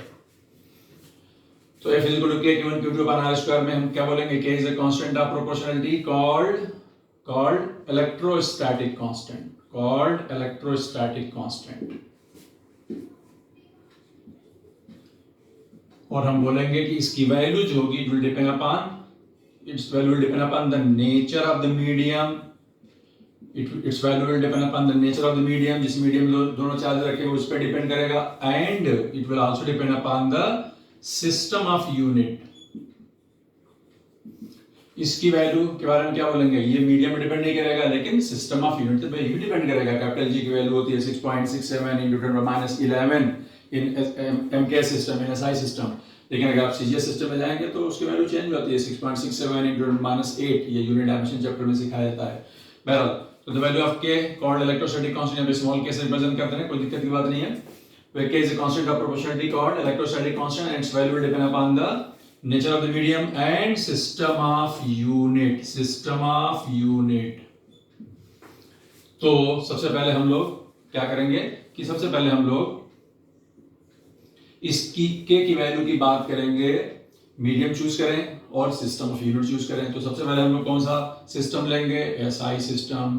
तो F is equal to K Q1 Q2 upon R square में हम क्या बोलेंगे, K is a constant of proportionality called electrostatic constant, called electrostatic constant। और हम बोलेंगे कि इसकी वैल्यू जो होगी it will depend upon, it's value will depend upon the nature of the medium, it's value will depend upon the nature of the medium, जिस medium दोनों charge रखे उस पर डिपेंड करेगा, and it will also depend upon the system of unit. इसकी value के बारे में क्या बोलेंगे, ये मीडियम में डिपेंड नहीं करेगा लेकिन सिस्टम ऑफ यूनिट पे ही डिपेंड करेगा। कैपिटल जी की वैल्यू होती है 6.67 × 10⁻11 in MK system, in SI system, लेकिन अगर आप सीजीएस सिस्टम में जाएंगे तो उसकी वैल्यू चेंज होती है 6.67 × 10⁻8, ये यूनिट डायमेंशन चैप्टर में सिखाया जाता है। बहरहाल तो द वैल्यू ऑफ के कॉल्ड इलेक्ट्रोस्टैटिक कांस्टेंट, यहाँ पे स्मॉल के से रिप्रेजेंट करते हैं, कोई दिक्कत की बात नहीं है। where k is a constant of proportionality called electrostatic constant and its value will depend upon the nature of the medium and system of unit, system of unit। तो सबसे पहले हम लोग क्या करेंगे कि सबसे पहले हम लोग इसकी k की वैल्यू की बात करेंगे, मीडियम चूज करें और सिस्टम ऑफ यूनिट चूज करें। तो सबसे पहले हम लोग कौन सा सिस्टम लेंगे, एसआई सिस्टम।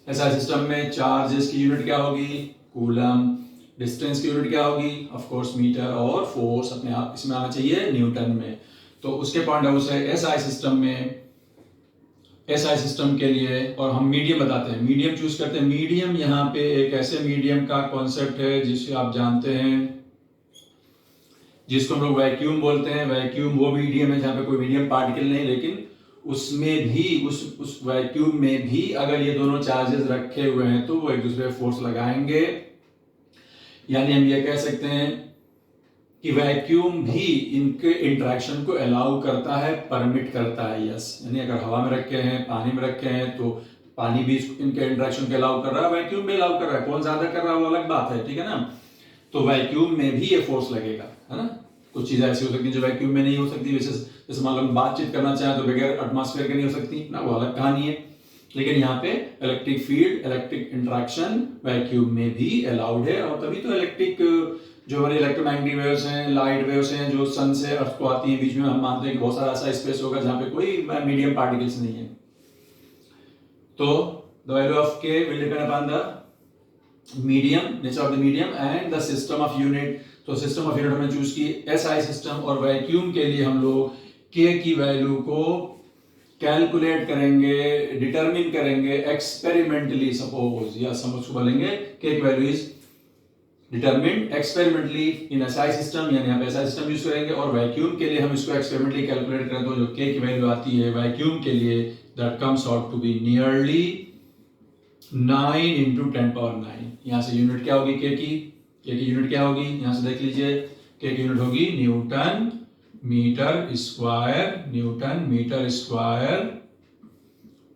एसआई सिस्टम में चार्जेस की यूनिट क्या होगी, कूलम, डिस्टेंस की यूनिट क्या होगी, ऑफ कोर्स मीटर, और फोर्स अपने आप इसमें आना चाहिए न्यूटन में। तो उसके पॉइंट ऑफ व्यू से एसआई सिस्टम में, एसआई सिस्टम के लिए, और हम मीडियम बताते हैं, मीडियम चूज करते हैं। मीडियम यहाँ पे एक ऐसे मीडियम का कॉन्सेप्ट है जिसे आप जानते हैं, जिसको हम लोग वैक्यूम बोलते हैं। वैक्यूम वो मीडियम है जहाँ पे कोई मीडियम पार्टिकल नहीं, लेकिन उसमें भी उस वैक्यूम में भी अगर ये दोनों चार्जेस रखे हुए हैं तो वो एक दूसरे पे फोर्स लगाएंगे। यानी हम ये कह सकते हैं कि वैक्यूम भी इनके इंटरेक्शन को अलाउ करता है, परमिट करता है। यस, यानी अगर हवा में रखे हैं, पानी में रखे हैं तो पानी भी इनके इंटरेक्शन को अलाउ कर रहा है, वैक्यूम भी अलाउ कर रहा है। कौन ज्यादा कर रहा है वो अलग बात है, ठीक है ना। तो वैक्यूम में भी ये फोर्स लगेगा, है ना। कुछ चीजें ऐसी हो सकती है जो वैक्यूम में नहीं हो सकती, जैसे मान लो हम बातचीत करना चाहें तो बगैर एटमॉस्फेयर के नहीं हो सकती ना, वो अलग कहानी है। लेकिन यहाँ पे electric field, electric interaction vacuum में भी अलाउड है। और तभी तो इलेक्ट्रिक जो हमारे इलेक्ट्रोमैग्नेटिक वेव्स हैं, लाइट वेव्स हैं जो सन से अर्थ को आती हैं, बीच में हम मानते हैं कि बहुत सारा ऐसा स्पेस होगा जहाँ पे कोई मीडियम पार्टिकल्स नहीं है। तो द वैल्यू ऑफ के will depend upon the medium, nature of the medium and the system of unit. तो सिस्टम ऑफ यूनिट हमने चूज की एसआई सिस्टम, और वैक्यूम के लिए हम लोग के की वैल्यू को कैलकुलेट करेंगे, डिटरमिन करेंगे एक्सपेरिमेंटली। सपोज या हम उसको बोलेंगे के की value is determined experimentally in SI system, यानी आप एसआई सिस्टम यूज करेंगे। और वैक्यूम के लिए हम इसको एक्सपेरिमेंटली कैलकुलेट करें तो जो के की वैल्यू आती है वैक्यूम के लिए, that comes out to be nearly 9 × 10⁻9। यहाँ से यूनिट क्या होगी के की यूनिट क्या होगी, यहाँ से देख लीजिए, के की यूनिट होगी newton metre square, newton metre square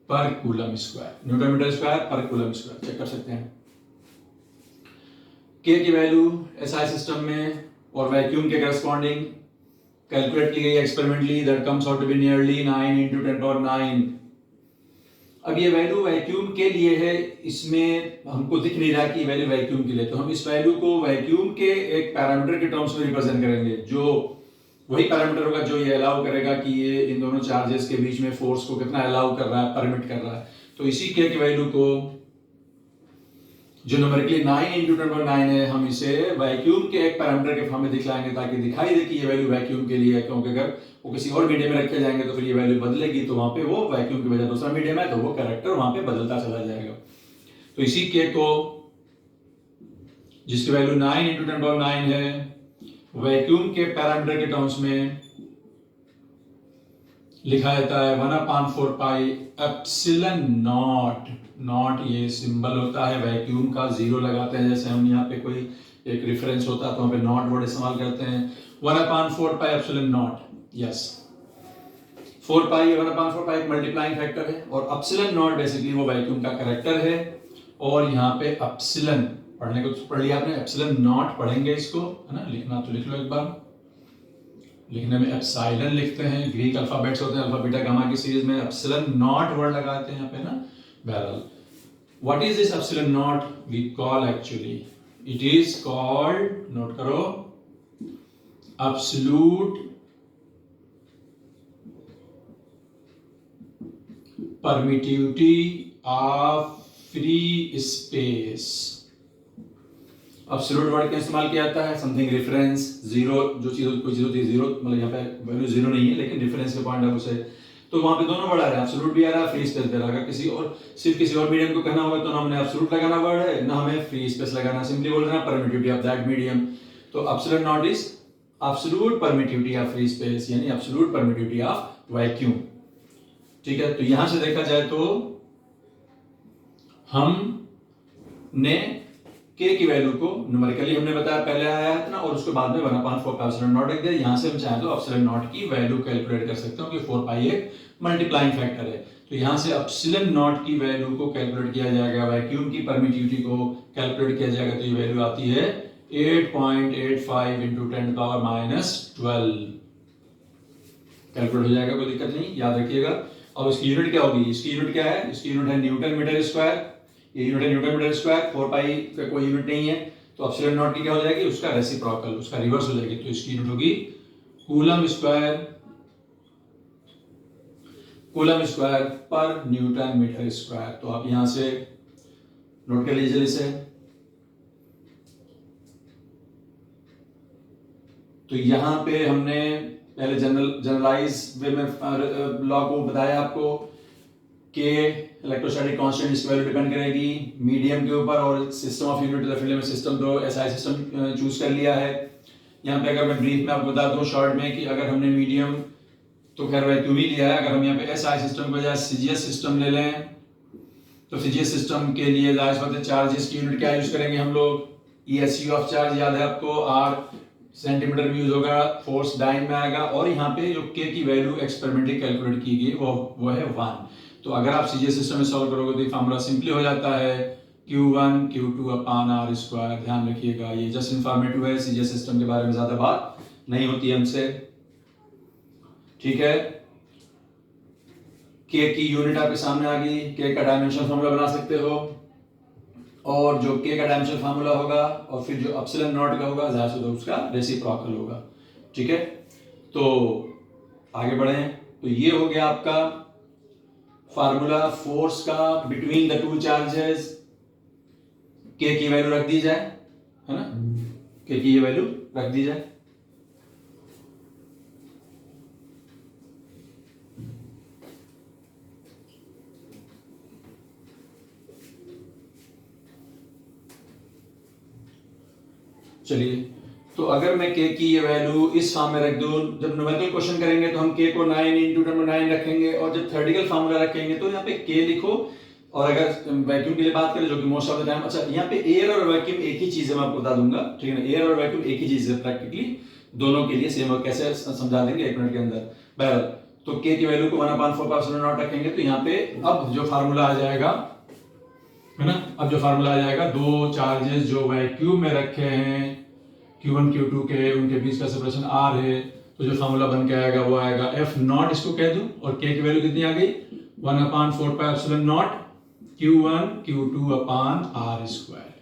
per coulomb square, newton metre square per coulomb square. Check कर सकते हैं के की वैल्यू एसआई सिस्टम में और वैक्यूम के करस्पॉन्डिंग कैलकुलेट की गई experimentally, that comes out to be nearly 9 × 10⁻9। अब ये वैल्यू वैक्यूम के लिए है, इसमें हमको दिख नहीं रहा कि वैल्यू वैक्यूम के लिए, तो हम इस वैल्यू को वैक्यूम के एक पैरामीटर के टर्म्स में रिप्रेजेंट करेंगे, जो वही पैरामीटर होगा जो ये अलाउ करेगा कि ये इन दोनों चार्जेस के बीच में फोर्स को कितना अलाउ कर रहा है, परमिट कर रहा है। तो इसी के की वैल्यू को जो न्यूमेरिकली 9 × 10⁻9 है, हम इसे वैक्यूम के एक पैरामीटर के फॉर्म में दिखलाएंगे ताकि दिखाई दे कि ये वैल्यू वैक्यूम के लिए है। क्योंकि अगर वो किसी और मीडियम में रखे जाएंगे तो फिर ये वैल्यू बदलेगी, तो वहां पे वो वैक्यूम की वजह दूसरा मीडियम है तो वो कैरेक्टर वहां पे बदलता चला जाएगा। तो इसी के को जिसकी वैल्यू 9 इंटू 10⁹ है, वैक्यूम के पैरामीटर के टर्म्स में लिखा जाता है 1/4 पाई एप्सिलॉन नॉट। नॉट ये सिंबल होता है वैक्यूम का, जीरो लगाते हैं, जैसे हम यहाँ पे कोई एक रेफरेंस होता है तो वहाँ पे नॉट वर्ड इस्तेमाल करते हैं। 1/4 पाई एप्सिलॉन नॉट, यस 4 पाई 1/4 पाई एक मल्टीप्लाइंग फैक्टर है, और एप्सिलॉन नॉट बेसिकली वो वैक्यूम का कैरेक्टर है। और यहाँ पे एप्सिलॉन पढ़ने को पढ़ लिया आपने, एप्सिलॉन नॉट पढ़ेंगे इसको, है ना, लिखना तो लिख लो एक बार। लिखने में एप्सिलॉन लिखते हैं, ग्रीक अल्फाबेट्स होते हैं, अल्फा बीटा गामा की सीरीज में एप्सिलॉन नॉट वर्ड लगाते हैं यहाँ पे ना। बहरहाल what is this epsilon naught? We call actually it is called, note करो, absolute permittivity of free space. Absolute word का इस्तेमाल किया जाता है, समथिंग रेफरेंस, जीरो जो चीज कोई चीज होती है जीरो, मतलब यहाँ पे वैल्यू जीरो नहीं है लेकिन रेफरेंस के पॉइंट ऑफ उसे, तो वहां पे दोनों वर्ड आ रहे हैं, एब्सोल्यूट भी आ रहा है, फ्री स्पेस भी आ रहा है। अगर किसी और सिर्फ किसी और मीडियम को कहना होगा तो ना हमें एब्सोल्यूट लगाना वर्ड है, ना हमें फ्री स्पेस लगाना, सिंपली बोल रहे हैं परमिटिविटी ऑफ दैट मीडियम। तो absolute not is absolute permittivity of free space, यानी एब्सोल्यूट परमिटिविटी ऑफ वैक्यूम। ठीक है, तो यहां से देखा जाए तो हमने के की वैल्यू को न्यूमेरिकली हमने बताया पहले आया था ना, और उसके बाद में 1/4 का एप्सिलॉन नॉट रख दिया। यहां से हम चाहें तो एप्सिलॉन नॉट की वैल्यू कैलकुलेट कर सकते हो कि 4 पाई एक मल्टीप्लाइंग फैक्टर है। तो यहां से एप्सिलॉन नॉट की वैल्यू को कैलकुलेट किया जाएगा, वैक्यूम की परमिटिविटी को कैलकुलेट किया जाएगा, तो ये वैल्यू आती है 8.85 इंटू 10⁻12 कैलकुलेट हो जाएगा, कोई दिक्कत नहीं, याद रखिएगा। अब इसकी यूनिट क्या होगी? इसकी यूनिट क्या है? इसकी यूनिट है न्यूटन मीटर स्क्वायर। ये यूनिट है न्यूटन मीटर स्क्वायर, 4 पाई का कोई यूनिट नहीं है, तो एप्सिलॉन नॉट की क्या हो जाएगी? उसका रेसिप्रोकल, उसका रिवर्स हो जाएगी, तो इसकी यूनिट होगी कूलम स्क्वायर, कूलम स्क्वायर पर न्यूटन मीटर स्क्वायर। तो आप यहां से नोट कर लीजिए इसे। तो यहां पे हमने पहले जनरलाइज वे में लॉ को बताया आपको कि इलेक्ट्रोस्टैटिक कांस्टेंट इसकी वैल्यू डिपेंड करेगी मीडियम के ऊपर, और सिस्टम ऑफ यूनिट फील्ड में सिस्टम तो एसआई सिस्टम चूज कर लिया है। यहाँ पे अगर मैं ब्रीफ में आपको बता दूं शॉर्ट में कि अगर हमने मीडियम तो खैर वैक्यूम ही लिया है, अगर हम यहाँ पे एसआई सिस्टम के बजाय सीजीएस सिस्टम ले लें तो सीजीएस सिस्टम के लिए जाहिर बात है चार्जेस की यूनिट क्या यूज करेंगे हम लोग? ईएसयू ऑफ चार्ज याद है आपको, आर सेंटीमीटर में यूज होगा, फोर्स डाइन में आएगा, और यहाँ पे जो के की वैल्यू एक्सपेरिमेंटली कैलकुलेट की गई वो है 1। तो अगर आप सीजीएस सिस्टम में सॉल्व करोगे तो ये फार्मूला सिंपली हो जाता है Q1 Q2 अपान R स्क्वायर। ध्यान रखिएगा, ये जस्ट इंफॉर्मेटिव है, सीजीएस सिस्टम के बारे में ज्यादा बात नहीं होती है हमसे। ठीक है, के की यूनिट आपके सामने आ गई, के का डायमेंशन फार्मूला बना सकते हो, और जो के का डायमेंशन फार्मूला होगा और फिर जो एप्सिलॉन नॉट का होगा जाहिर से उसका रेसिप्रोकल होगा। ठीक है, तो आगे बढ़े। तो ये हो गया आपका फार्मूला फोर्स का बिटवीन द टू चार्जेस। के की वैल्यू रख दी जाए, है ना, के की ये वैल्यू रख दी जाए। चलिए, तो अगर मैं के की ये वैल्यू इस फॉर्म में रख दूं, जब न्यूमेरिकल क्वेश्चन करेंगे तो हम के को 9 इंटू 9 रखेंगे, और जब थ्योरेटिकल फार्मूला रखेंगे तो यहाँ पे के लिखो। और अगर वैक्यूम के लिए बात करें जो कि मोस्ट ऑफ द टाइम, अच्छा यहाँ पे एयर और वैक्यूम एक ही चीज है, मैं आपको बता दूंगा, ठीक है ना, एयर और वैक्यूम एक ही चीज है प्रैक्टिकली, दोनों के लिए सेम। और कैसे समझा देंगे 1 मिनट के अंदर। बहरहाल, तो के की वैल्यू को 1/4 रखेंगे, तो यहाँ पे अब जो फार्मूला आ जाएगा, है ना, अब जो फार्मूला आ जाएगा, दो चार्जेस जो वैक्यूम में रखे हैं Q1 Q2 के, उनके बीच का सेपरेशन R है, तो जो फार्मूला बन के आएगा वो आएगा F नॉट, इसको कह दूं, और K की वैल्यू कितनी आ गई? 1/4 pi epsilon not Q1 Q2 upon R square.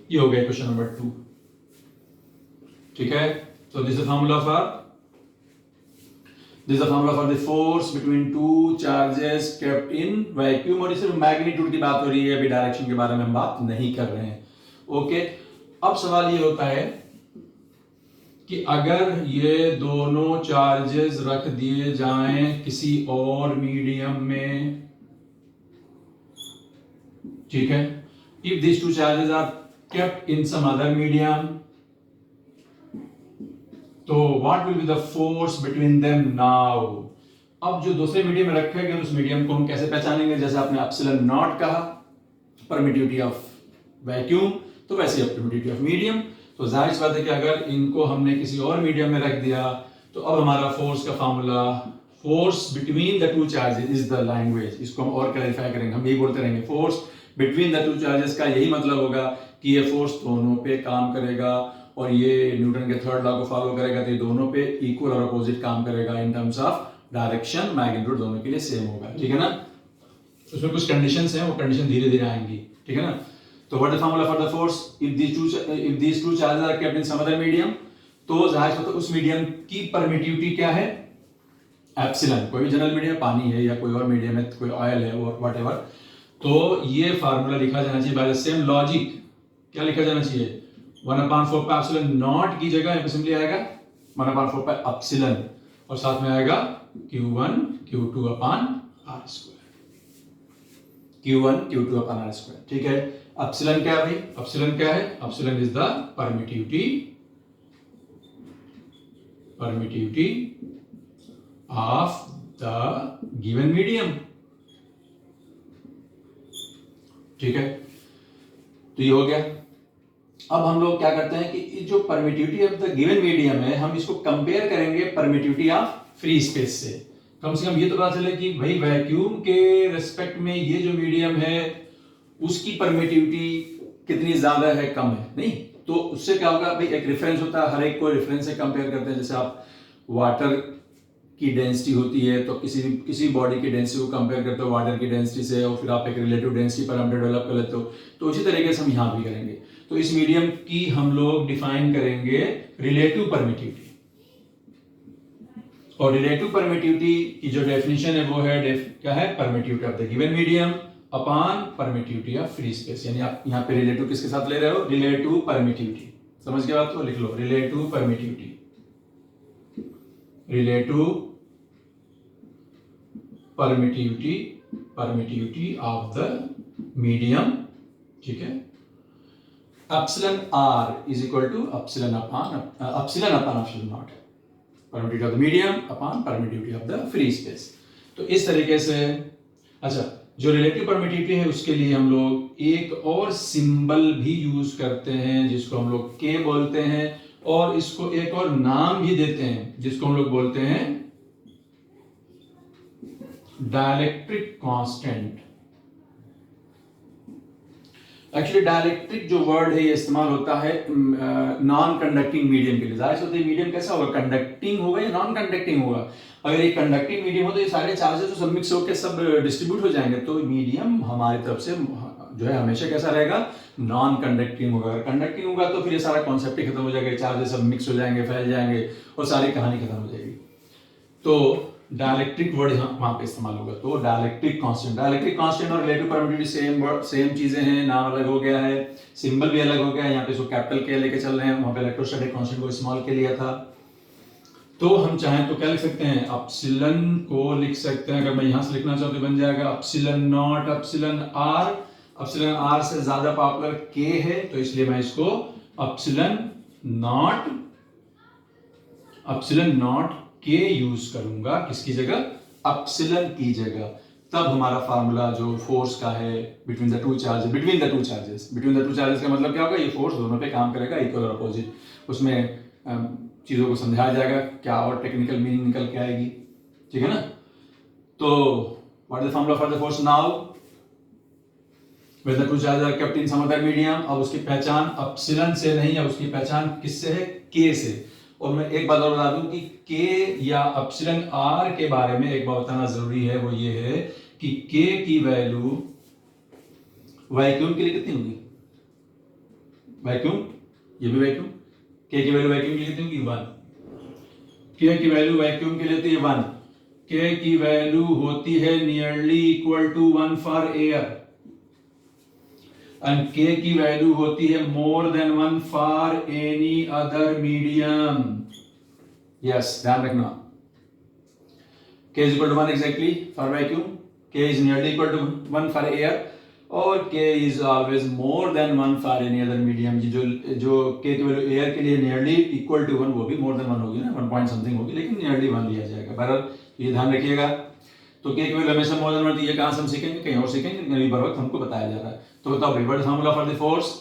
ये हो गया क्वेश्चन नंबर 2। ठीक है, तो this is the formula for the force between two charges kept in vacuum, और सिर्फ मैग्नीट्यूड की बात हो रही है, अभी डायरेक्शन के बारे में हम बात नहीं कर रहे हैं। ओके, अब सवाल ये होता है कि अगर ये दोनों चार्जेस रख दिए जाएं किसी और मीडियम में, ठीक है, if this two charges are kept in some other medium, तो what will be the force between them now? अब जो दूसरे मीडियम में रखे गए उस मीडियम को हम कैसे पहचानेंगे? जैसे आपने एप्सिलॉन नॉट कहा, परमिटिविटी ऑफ वैक्यूम, तो वैसे परमिटिविटी ऑफ मीडियम। तो जाहिर सी बात है कि अगर इनको हमने किसी और मीडियम में रख दिया तो अब हमारा फोर्स का formula, force between the two charges is the language, इसको हम और क्लैरिफाई करेंगे, हम यही बोलते रहेंगे force between the two charges का यही मतलब होगा कि ये फोर्स दोनों पे काम करेगा और ये न्यूटन के थर्ड लॉ को फॉलो करेगा, तो ये दोनों पे इक्वल और अपोजिट काम करेगा in terms of direction, magnitude दोनों के लिए सेम होगा, ठीक है ना। उसमें कुछ कंडीशंस हैं, वो कंडीशन धीरे धीरे आएंगी, ठीक है ना। तो what is the formula for the force if these two charges are kept in some other medium? तो जाहिर है उस मीडियम की परमिटिविटी क्या है? एप्सिलॉन। कोई भी जनरल मीडियम, पानी है या कोई और मीडियम है, कोई ऑयल है, व्हाटएवर, तो ये फार्मूला लिखा जाना चाहिए बाय द सेम लॉजिक। क्या लिखा जाना चाहिए? 1/4 पाई एप्सिलॉन नॉट की जगह पे सिंपली आएगा 1/4 पाई एप्सिलॉन और साथ में आएगा Q1 Q2 upon R square, Q1 Q2 upon R square, ठीक है। एप्सिलॉन क्या है भाई? एप्सिलॉन क्या है? Epsilon is the permittivity of the given medium, ठीक है। तो ये हो गया। अब हम लोग क्या करते हैं कि जो permittivity of the given medium है, हम इसको कंपेयर करेंगे परमिटिविटी ऑफ फ्री स्पेस से। कम से ये तो पता चले कि भाई वैक्यूम के रेस्पेक्ट में ये जो मीडियम है उसकी परमिटिविटी कितनी ज्यादा है, कम है, नहीं। तो उससे क्या होगा भाई, एक रेफरेंस होता है, हर एक को रेफरेंस से कंपेयर करते हैं। जैसे आप वाटर की डेंसिटी होती है तो किसी बॉडी की डेंसिटी को कंपेयर करते हो वाटर की डेंसिटी से, और फिर आप एक रिलेटिव डेंसिटी पैरामीटर डेवलप कर लेते हो। तो उसी तरीके से हम यहां भी करेंगे। तो इस मीडियम की हम लोग डिफाइन करेंगे रिलेटिव परमिटिविटी, और रिलेटिव परमिटिविटी की जो डेफिनेशन है वो है क्या है? Permittivity of the given medium upon permittivity of free space. यानी आप यहां पे रिलेटिव किसके साथ ले रहे हो? Relative permittivity. समझ के बात? तो लिख लो relative permittivity, permittivity of the medium, ठीक है। Epsilon R is equal to epsilon upon epsilon naught, permittivity of the medium upon permittivity of the free space. तो इस तरीके से, अच्छा, जो रिलेटिव परमिटिविटी है उसके लिए हम लोग एक और सिंबल भी यूज करते हैं जिसको हम लोग के बोलते हैं, और इसको एक और नाम भी देते हैं जिसको हम लोग बोलते हैं डाइलेक्ट्रिक कांस्टेंट। एक्चुअली डाइलेक्ट्रिक जो वर्ड है ये इस्तेमाल होता है नॉन कंडक्टिंग मीडियम के लिए। जाहिर होता है मीडियम कैसा होगा? कंडक्टिंग होगा या नॉन कंडक्टिंग होगा? अगर ये कंडक्टिंग मीडियम हो तो ये सारे चार्जेस तो सब मिक्स होकर सब डिस्ट्रीब्यूट हो जाएंगे। तो मीडियम हमारी तरफ से जो है हमेशा कैसा रहेगा? नॉन कंडक्टिंग होगा। अगर कंडक्टिंग होगा तो फिर ये सारा कॉन्सेप्ट ही खत्म हो जाएगा, चार्जेस सब मिक्स हो जाएंगे, फैल जाएंगे और सारी कहानी खत्म हो जाएगी। तो डाइलेक्ट्रिक वर्ड वहां पे इस्तेमाल होगा। तो डाइलेक्ट्रिक कांस्टेंट और रिलेटिव परमिटिविटी सेम चीजें हैं, नाम अलग हो गया है, सिंबल भी अलग हो गया है। यहाँ पे इसको कैपिटल के लेके चल रहे हैं, वहां पे इलेक्ट्रोस्टैटिक कांस्टेंट को स्मॉल के लिया था। तो हम चाहें तो क्या लिख सकते हैं? एप्सिलॉन को लिख सकते हैं, अगर मैं यहां से लिखना चाहूं तो बन जाएगा epsilon naught epsilon r. Epsilon r से ज्यादा पॉपुलर के है, तो इसलिए मैं इसको एप्सिलॉन नॉट के यूज करूंगा। किसकी जगह? एप्सिलॉन की जगह। तब हमारा फार्मूला जो फोर्स का है बिटवीन द टू चार्जेस का मतलब क्या होगा? ये फोर्स दोनों पे काम करेगा, इक्वल और अपोजिट। उसमें चीजों को समझाया जाएगा, क्या और टेक्निकल मीनिंग निकल के आएगी, ठीक है ना। तो what is the formula for the force now? When the two charges are kept in some other medium. अब उसकी पहचान एप्सिलॉन से नहीं है, उसकी पहचान किससे है? के से। और मैं एक बात और बता दूं कि के या एप्सिलॉन आर के बारे में एक बात बताना जरूरी है, वो ये है कि के की वैल्यू वैक्यूम के लिए कितनी होगी? वैक्यूम, ये भी वैक्यूम, के की वैल्यू वैक्यूम के लिए कितनी होगी? 1। के की वैल्यू वैक्यूम के लिए होती है 1। के की वैल्यू होती है nearly equal to 1 for air, and K की वैल्यू होती है more than 1 for any other medium. Yes, ध्यान रखना। K is equal to 1 exactly for vacuum, K is nearly equal to 1 for air, और k is always more than 1 for any other medium. जो k की value air के लिए nearly equal to 1, वो भी मोर than 1 होगी ना, 1 पॉइंट समथिंग होगी, लेकिन नियरली 1 लिया जाएगा। बहरहाल ये ध्यान रखिएगा। तो k की वैल्यू हमेशा मोर देन 1 होती है। कहाँ से हम सीखेंगे? कहीं और सीखेंगे, लेकिन बर वक्त हमको बताया जा रहा है। तो बताओ भाई, what is formula for the force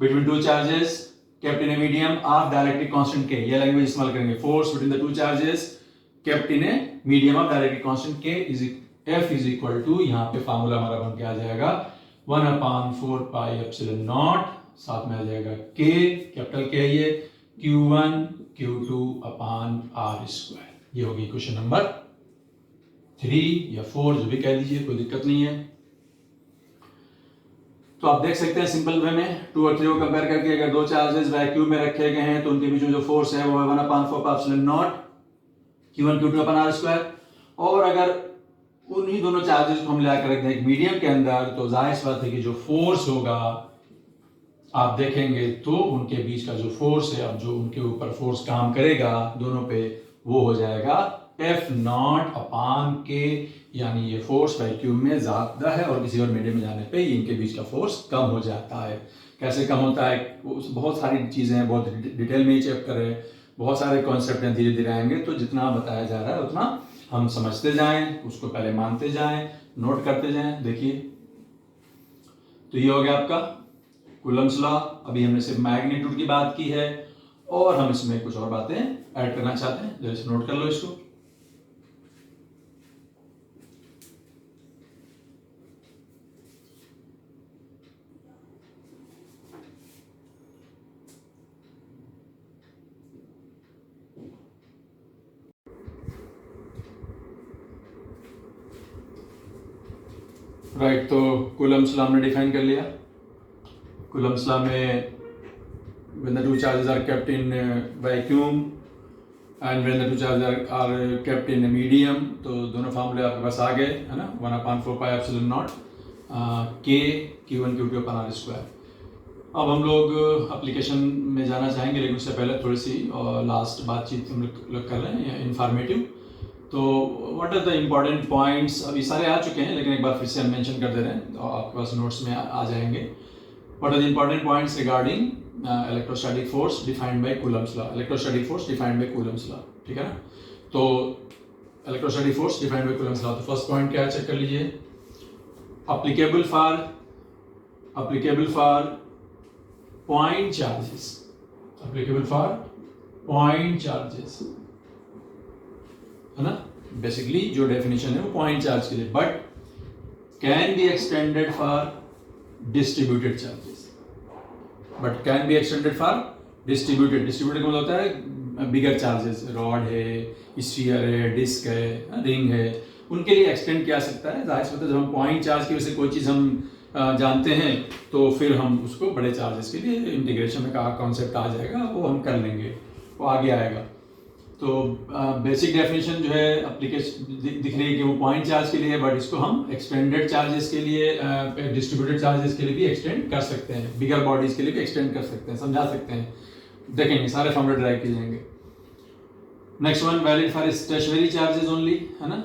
between two charges kept in a medium of dielectric constant k। ये लैंग्वेज इस्तेमाल करेंगे। Force between the two charges kept in a medium of dielectric constant k is F is equal to, यहाँ पे formula हमारा बन के आ जाएगा 1/4 pi epsilon not, साथ में आ जाएगा k, कैपिटल K ये, Q1 Q2 upon R square. ये होगी क्वेश्चन नंबर 3 या 4, जो भी कह दीजिए, कोई दिक्कत नहीं है। तो आप देख सकते हैं सिंपल वे में 2 और 3 को कंपेयर करके, अगर दो चार्जेस वैक्यूम में रखे गए हैं तो उनके बीच में जो फोर्स है वो है 1/4 pi epsilon not Q1 Q2 upon R square. और अगर उन्हीं दोनों चार्जेस को हम लाकर रख दें एक मीडियम के अंदर, तो जाहिर सी बात है कि जो फोर्स होगा, आप देखेंगे तो उनके बीच का जो फोर्स है, अब जो उनके ऊपर फोर्स काम करेगा दोनों पे, वो हो जाएगा F0 अपॉन K। यानी ये फोर्स वैक्यूम में ज्यादा है और किसी और मीडियम में जाने पे इनके बीच का फोर्स कम हो जाता है। कैसे कम होता है? बहुत सारी चीजें हैं, बहुत डिटेल में ही चैप्टर है, बहुत सारे कॉन्सेप्ट हैं, धीरे धीरे आएंगे। तो जितना बताया जा रहा है उतना हम समझते जाएं, उसको पहले मानते जाएं, नोट करते जाएं। देखिए, तो ये हो गया आपका कूलम्स लॉ। अभी हमने सिर्फ मैग्नीट्यूड की बात की है और हम इसमें कुछ और बातें ऐड करना चाहते हैं, जैसे नोट कर लो इसको। राइट, तो कूलम्स लॉ हमने डिफाइन कर लिया। कूलम्स लॉ में when the two charges are kept in vacuum and when the two charges are kept in a medium, तो दोनों फार्मूले आपके पास आ गए, है ना। 1/4 pi epsilon not K Q1 Q2 upon R square. अब हम लोग एप्लीकेशन में जाना चाहेंगे, लेकिन उससे पहले थोड़ी सी लास्ट बातचीत हम लोग कर रहे हैं, इंफॉर्मेटिव। तो what are the important points? अभी सारे आ चुके हैं, लेकिन एक बार फिर से हम मेंशन कर दे रहे हैं, तो आपके पास नोट्स में आ जाएंगे। What are the important points regarding electrostatic force defined by Coulomb's law? Electrostatic force defined by Coulomb's law, ठीक है ना। तो electrostatic force defined by Coulomb's law, तो फर्स्ट पॉइंट क्या है, चेक कर लीजिए। Applicable for point charges, applicable for point charges, है ना। बेसिकली जो डेफिनेशन है वो पॉइंट चार्ज के लिए, but can be extended for distributed charges, but can be extended for distributed का मतलब होता है बिगर चार्जेस, रॉड है, स्फीयर है, डिस्क है, रिंग है, उनके लिए एक्सटेंड किया सकता है। जाहिर सी बात है, जब हम पॉइंट चार्ज की वजह से कोई चीज़ हम जानते हैं तो फिर हम उसको बड़े चार्जेस के लिए इंटीग्रेशन में कहा कॉन्सेप्ट आ जाएगा, वो हम कर लेंगे, वो आगे आएगा। तो बेसिक डेफिनेशन जो है एप्लीकेशन दिख रही है कि वो पॉइंट चार्ज के लिए है, बट इसको हम एक्सटेंडेड चार्जेस के लिए, डिस्ट्रीब्यूटेड चार्जेस के लिए भी एक्सटेंड कर सकते हैं, बिगर बॉडीज के लिए भी एक्सटेंड कर सकते हैं, समझा सकते हैं। देखेंगे सारे फॉर्मूले ड्राइव किए जाएंगे। Next one, valid for stationary charges only, है ना,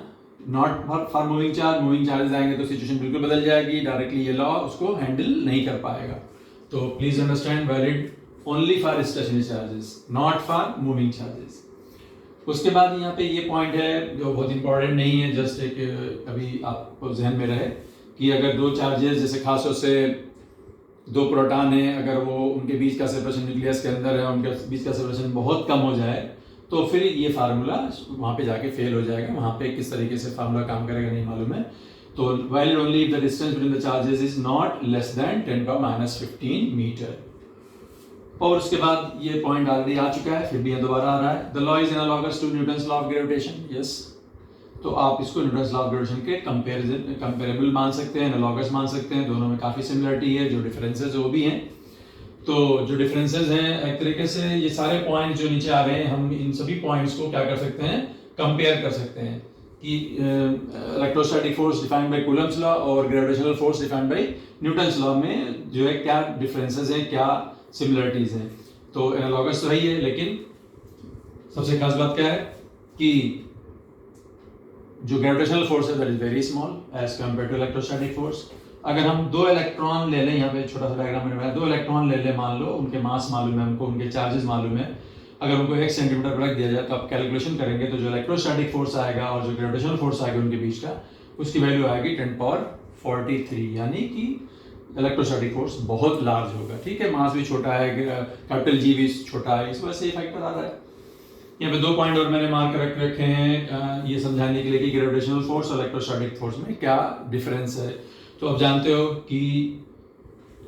not for moving charge. Moving charges आएंगे तो सिचुएशन बिल्कुल बदल जाएगी, डायरेक्टली ये लॉ उसको हैंडल नहीं कर पाएगा। तो please understand, valid only for stationary charges, not for moving charges. उसके बाद यहाँ पे ये पॉइंट है जो बहुत इंपॉर्टेंट नहीं है, जस्ट एक अभी आपको जहन में रहे कि अगर दो चार्जेस, जैसे खासतौर से दो प्रोटॉन हैं, अगर वो उनके बीच का सेपरेशन न्यूक्लियस के अंदर है, उनके बीच का सेपरेशन बहुत कम हो जाए, तो फिर ये फार्मूला वहाँ पे जाके फेल हो जाएगा। वहाँ पे किस तरीके से फार्मूला काम करेगा नहीं मालूम है। तो valid only if the distance between the charges is not less than 10⁻⁻15 metre. और उसके बाद ये पॉइंट ऑलरेडी आ चुका है, फिर भी ये दोबारा आ रहा है। The law is analogous to Newton's law of gravitation. Yes, तो आप इसको न्यूटन्स लॉ ऑफ ग्रेविटेशन के कंपेरेबल मान सकते हैं, एनालॉगस मान सकते हैं। दोनों में काफ़ी सिमिलरिटी है, जो डिफरेंसेस वो भी हैं। तो जो डिफरेंसेस हैं, एक तरीके से ये सारे पॉइंट जो नीचे आ रहे हैं, हम इन सभी पॉइंट्स को क्या कर सकते हैं, कंपेयर कर सकते हैं कि electrostatic force defined by Coulomb's law और gravitational force defined by Newton's law में जो है क्या डिफरेंसेस हैं, क्या सिमिलरिटीज हैं। तो एनालॉगस तो है ही है, लेकिन सबसे खास बात क्या है कि जो ग्रेविटेशनल फोर्स है that is very small as compare to electrostatic force. अगर हम 2 इलेक्ट्रॉन ले लें, यहाँ पे छोटा सा डायग्राम मैंने बनाया, 2 इलेक्ट्रॉन ले लें, मान लो उनके मास मालूम है हमको, उनके चार्जेस मालूम है, अगर उनको 1 सेंटीमीटर पर रख दिया जाए तो आप कैलकुलेशन करेंगे तो जो इलेक्ट्रोस्टैटिक फोर्स आएगा और जो ग्रेविटेशनल फोर्स आएगा उनके बीच का, उसकी वैल्यू आएगी 10⁻43, यानी कि इलेक्ट्रोस्टैटिक फोर्स बहुत लार्ज होगा। ठीक है, मास भी छोटा है, कैपिटल जी भी छोटा है, इस वजह से ये फैक्टर आ रहा है। यहाँ पे 2 पॉइंट और मैंने मार्क रख रखे हैं ये समझाने के लिए कि ग्रेविटेशनल फोर्स और इलेक्ट्रोस्टैटिक फोर्स में क्या डिफरेंस है। तो आप जानते हो कि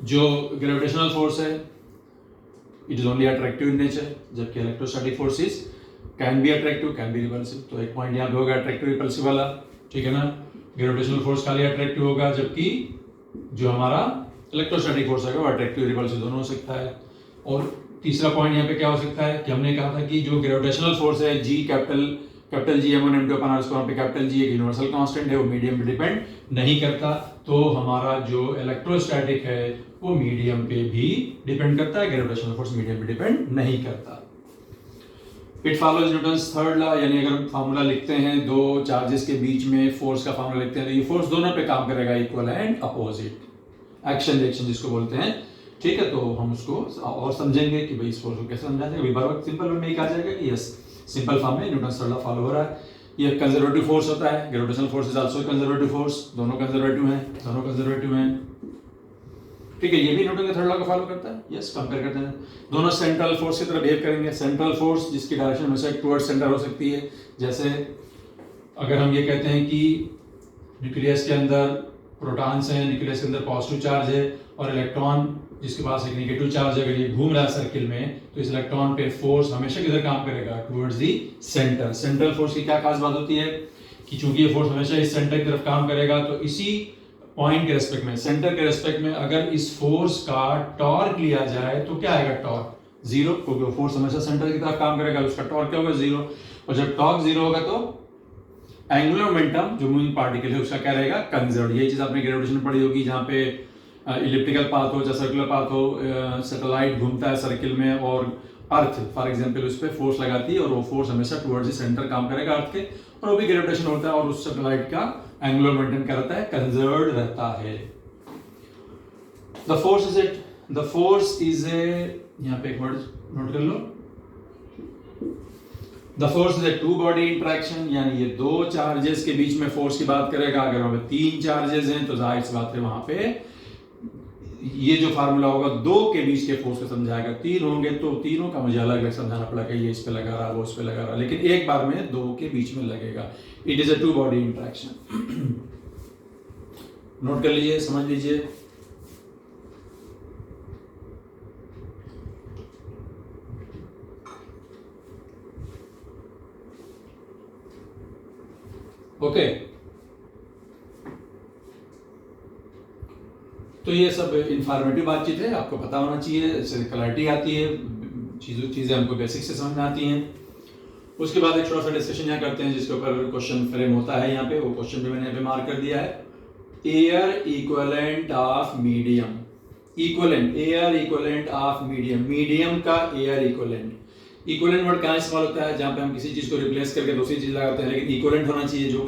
जो ग्रेविटेशनल फोर्स है it is only attractive in nature, जबकि electrostatic forces can be attractive, can be repulsive. तो एक पॉइंट यहाँ पे होगा अट्रैक्टिव रिपल्सिव वाला, ठीक है ना। ग्रेविटेशनल फोर्स खाली अट्रैक्टिव होगा, जबकि जो हमारा इलेक्ट्रोस्टैटिक फोर्स है वो अट्रैक्टिव रिपल्सिव दोनों हो सकता है। और तीसरा पॉइंट यहाँ पे क्या हो सकता है कि हमने कहा था कि जो ग्रेविटेशनल फोर्स है G capital G m1 m2 upon r square पे कैपिटल जी एक यूनिवर्सल कांस्टेंट है, वो मीडियम पे डिपेंड नहीं करता। तो हमारा जो इलेक्ट्रोस्टैटिक है वो मीडियम पे भी डिपेंड करता है, ग्रेविटेशनल फोर्स मीडियम पे डिपेंड नहीं करता। It follows Newton's third law, यानी अगर फार्मूला लिखते हैं 2 चार्जेस के बीच में फोर्स का फार्मूला लिखते हैं तो ये फोर्स दोनों पे काम करेगा, equal and opposite, action reaction जिसको बोलते हैं। ठीक है, तो हम उसको और समझेंगे कि भाई इस फोर्स को कैसे समझा जाएगा। बार सिंपल वे में ही कहा जाएगा कि यस, सिंपल फॉर्म में न्यूटन्स थर्ड लॉ फॉलो हो रहा है। ये कंजर्वेटिव फोर्स होता है, gravitational force is also conservative force, दोनों कंजर्वेटिव हैं। ठीक है, ये भी न्यूटन के थर्ड लॉ को फॉलो करता है। यस, कंपेयर करते हैं, दोनों सेंट्रल फोर्स की तरह बिहेव करेंगे। सेंट्रल फोर्स जिसकी डायरेक्शन हमेशा टुवर्ड्स सेंटर हो सकती है, जैसे अगर हम ये कहते हैं कि न्यूक्लियस के अंदर प्रोटॉन्स हैं, न्यूक्लियस के अंदर पॉजिटिव चार्ज है और इलेक्ट्रॉन जिसके पास एक नेगेटिव चार्ज है, अगर ये घूम रहा है सर्किल में तो इस इलेक्ट्रॉन पे फोर्स हमेशा किधर काम करेगा, towards the centre. Central force की क्या खास बात होती है कि चूंकि ये फोर्स हमेशा इस सेंटर की तरफ काम करेगा, तो इसी पॉइंट के रेस्पेक्ट में, सेंटर के रेस्पेक्ट में अगर इस फोर्स का टॉर्क लिया जाए तो क्या आएगा, टॉर्क 0, क्योंकि फोर्स हमेशा सेंटर की तरफ काम करेगा, उसका टॉर्क क्या होगा, 0। और जब टॉर्क 0 होगा तो एंगुलर मोमेंटम जो मूविंग पार्टिकल है उसका क्या रहेगा, कंजर्व्ड। ये चीज आपने ग्रेविटेशन में पढ़ी होगी, जहाँ पे इलिप्टिकल पाथ हो या सर्कुलर पाथ हो, सैटेलाइट घूमता है सर्किल में और अर्थ फॉर एग्जांपल उस पर फोर्स लगाती है और वो फोर्स हमेशा टुवर्ड्स द सेंटर काम करेगा अर्थ के, और वो भी ग्रेविटेशन होता है और उस सैटेलाइट का एंगुलर मोमेंटम क्या रहता है, कंजर्व्ड रहता है। द फोर्स इज ए, यहाँ पे एक वर्ड नोट कर लो, the force is a two body interaction, यानी ये 2 चार्जेस के बीच में फोर्स की बात करेगा। अगर वहां पे 3 चार्जेस हैं तो जाहिर सी बात है वहां पे ये जो फार्मूला होगा 2 के बीच के फोर्स को समझाएगा। 3 होंगे तो तीनों का मुझे अलग अलग समझाना पड़ेगा, ये इस पे लगा रहा, वो उस पे लगा रहा, लेकिन एक बार में 2 के बीच में लगेगा। It is a two body interaction. Note कर लीजिए, समझ लीजिए। ओके, तो ये सब इंफॉर्मेटिव बातचीत है, आपको पता होना चाहिए, इससे क्लैरिटी आती है, चीजें हमको बेसिक से समझ में आती हैं। उसके बाद एक छोटा सा डिस्कशन यहाँ करते हैं जिसके ऊपर क्वेश्चन फ्रेम होता है। यहाँ पे वो क्वेश्चन भी मैंने यहाँ पे मार्क कर दिया है। Air equivalent of medium, air equivalent of medium, medium का एयर इक्विवेलेंट। इक्विवेलेंट वर्ड कहाँ इस्तेमाल होता है, जहाँ पे हम किसी चीज को रिप्लेस करके दूसरी चीज लगाते हैं, लेकिन इक्विवेलेंट होना चाहिए, जो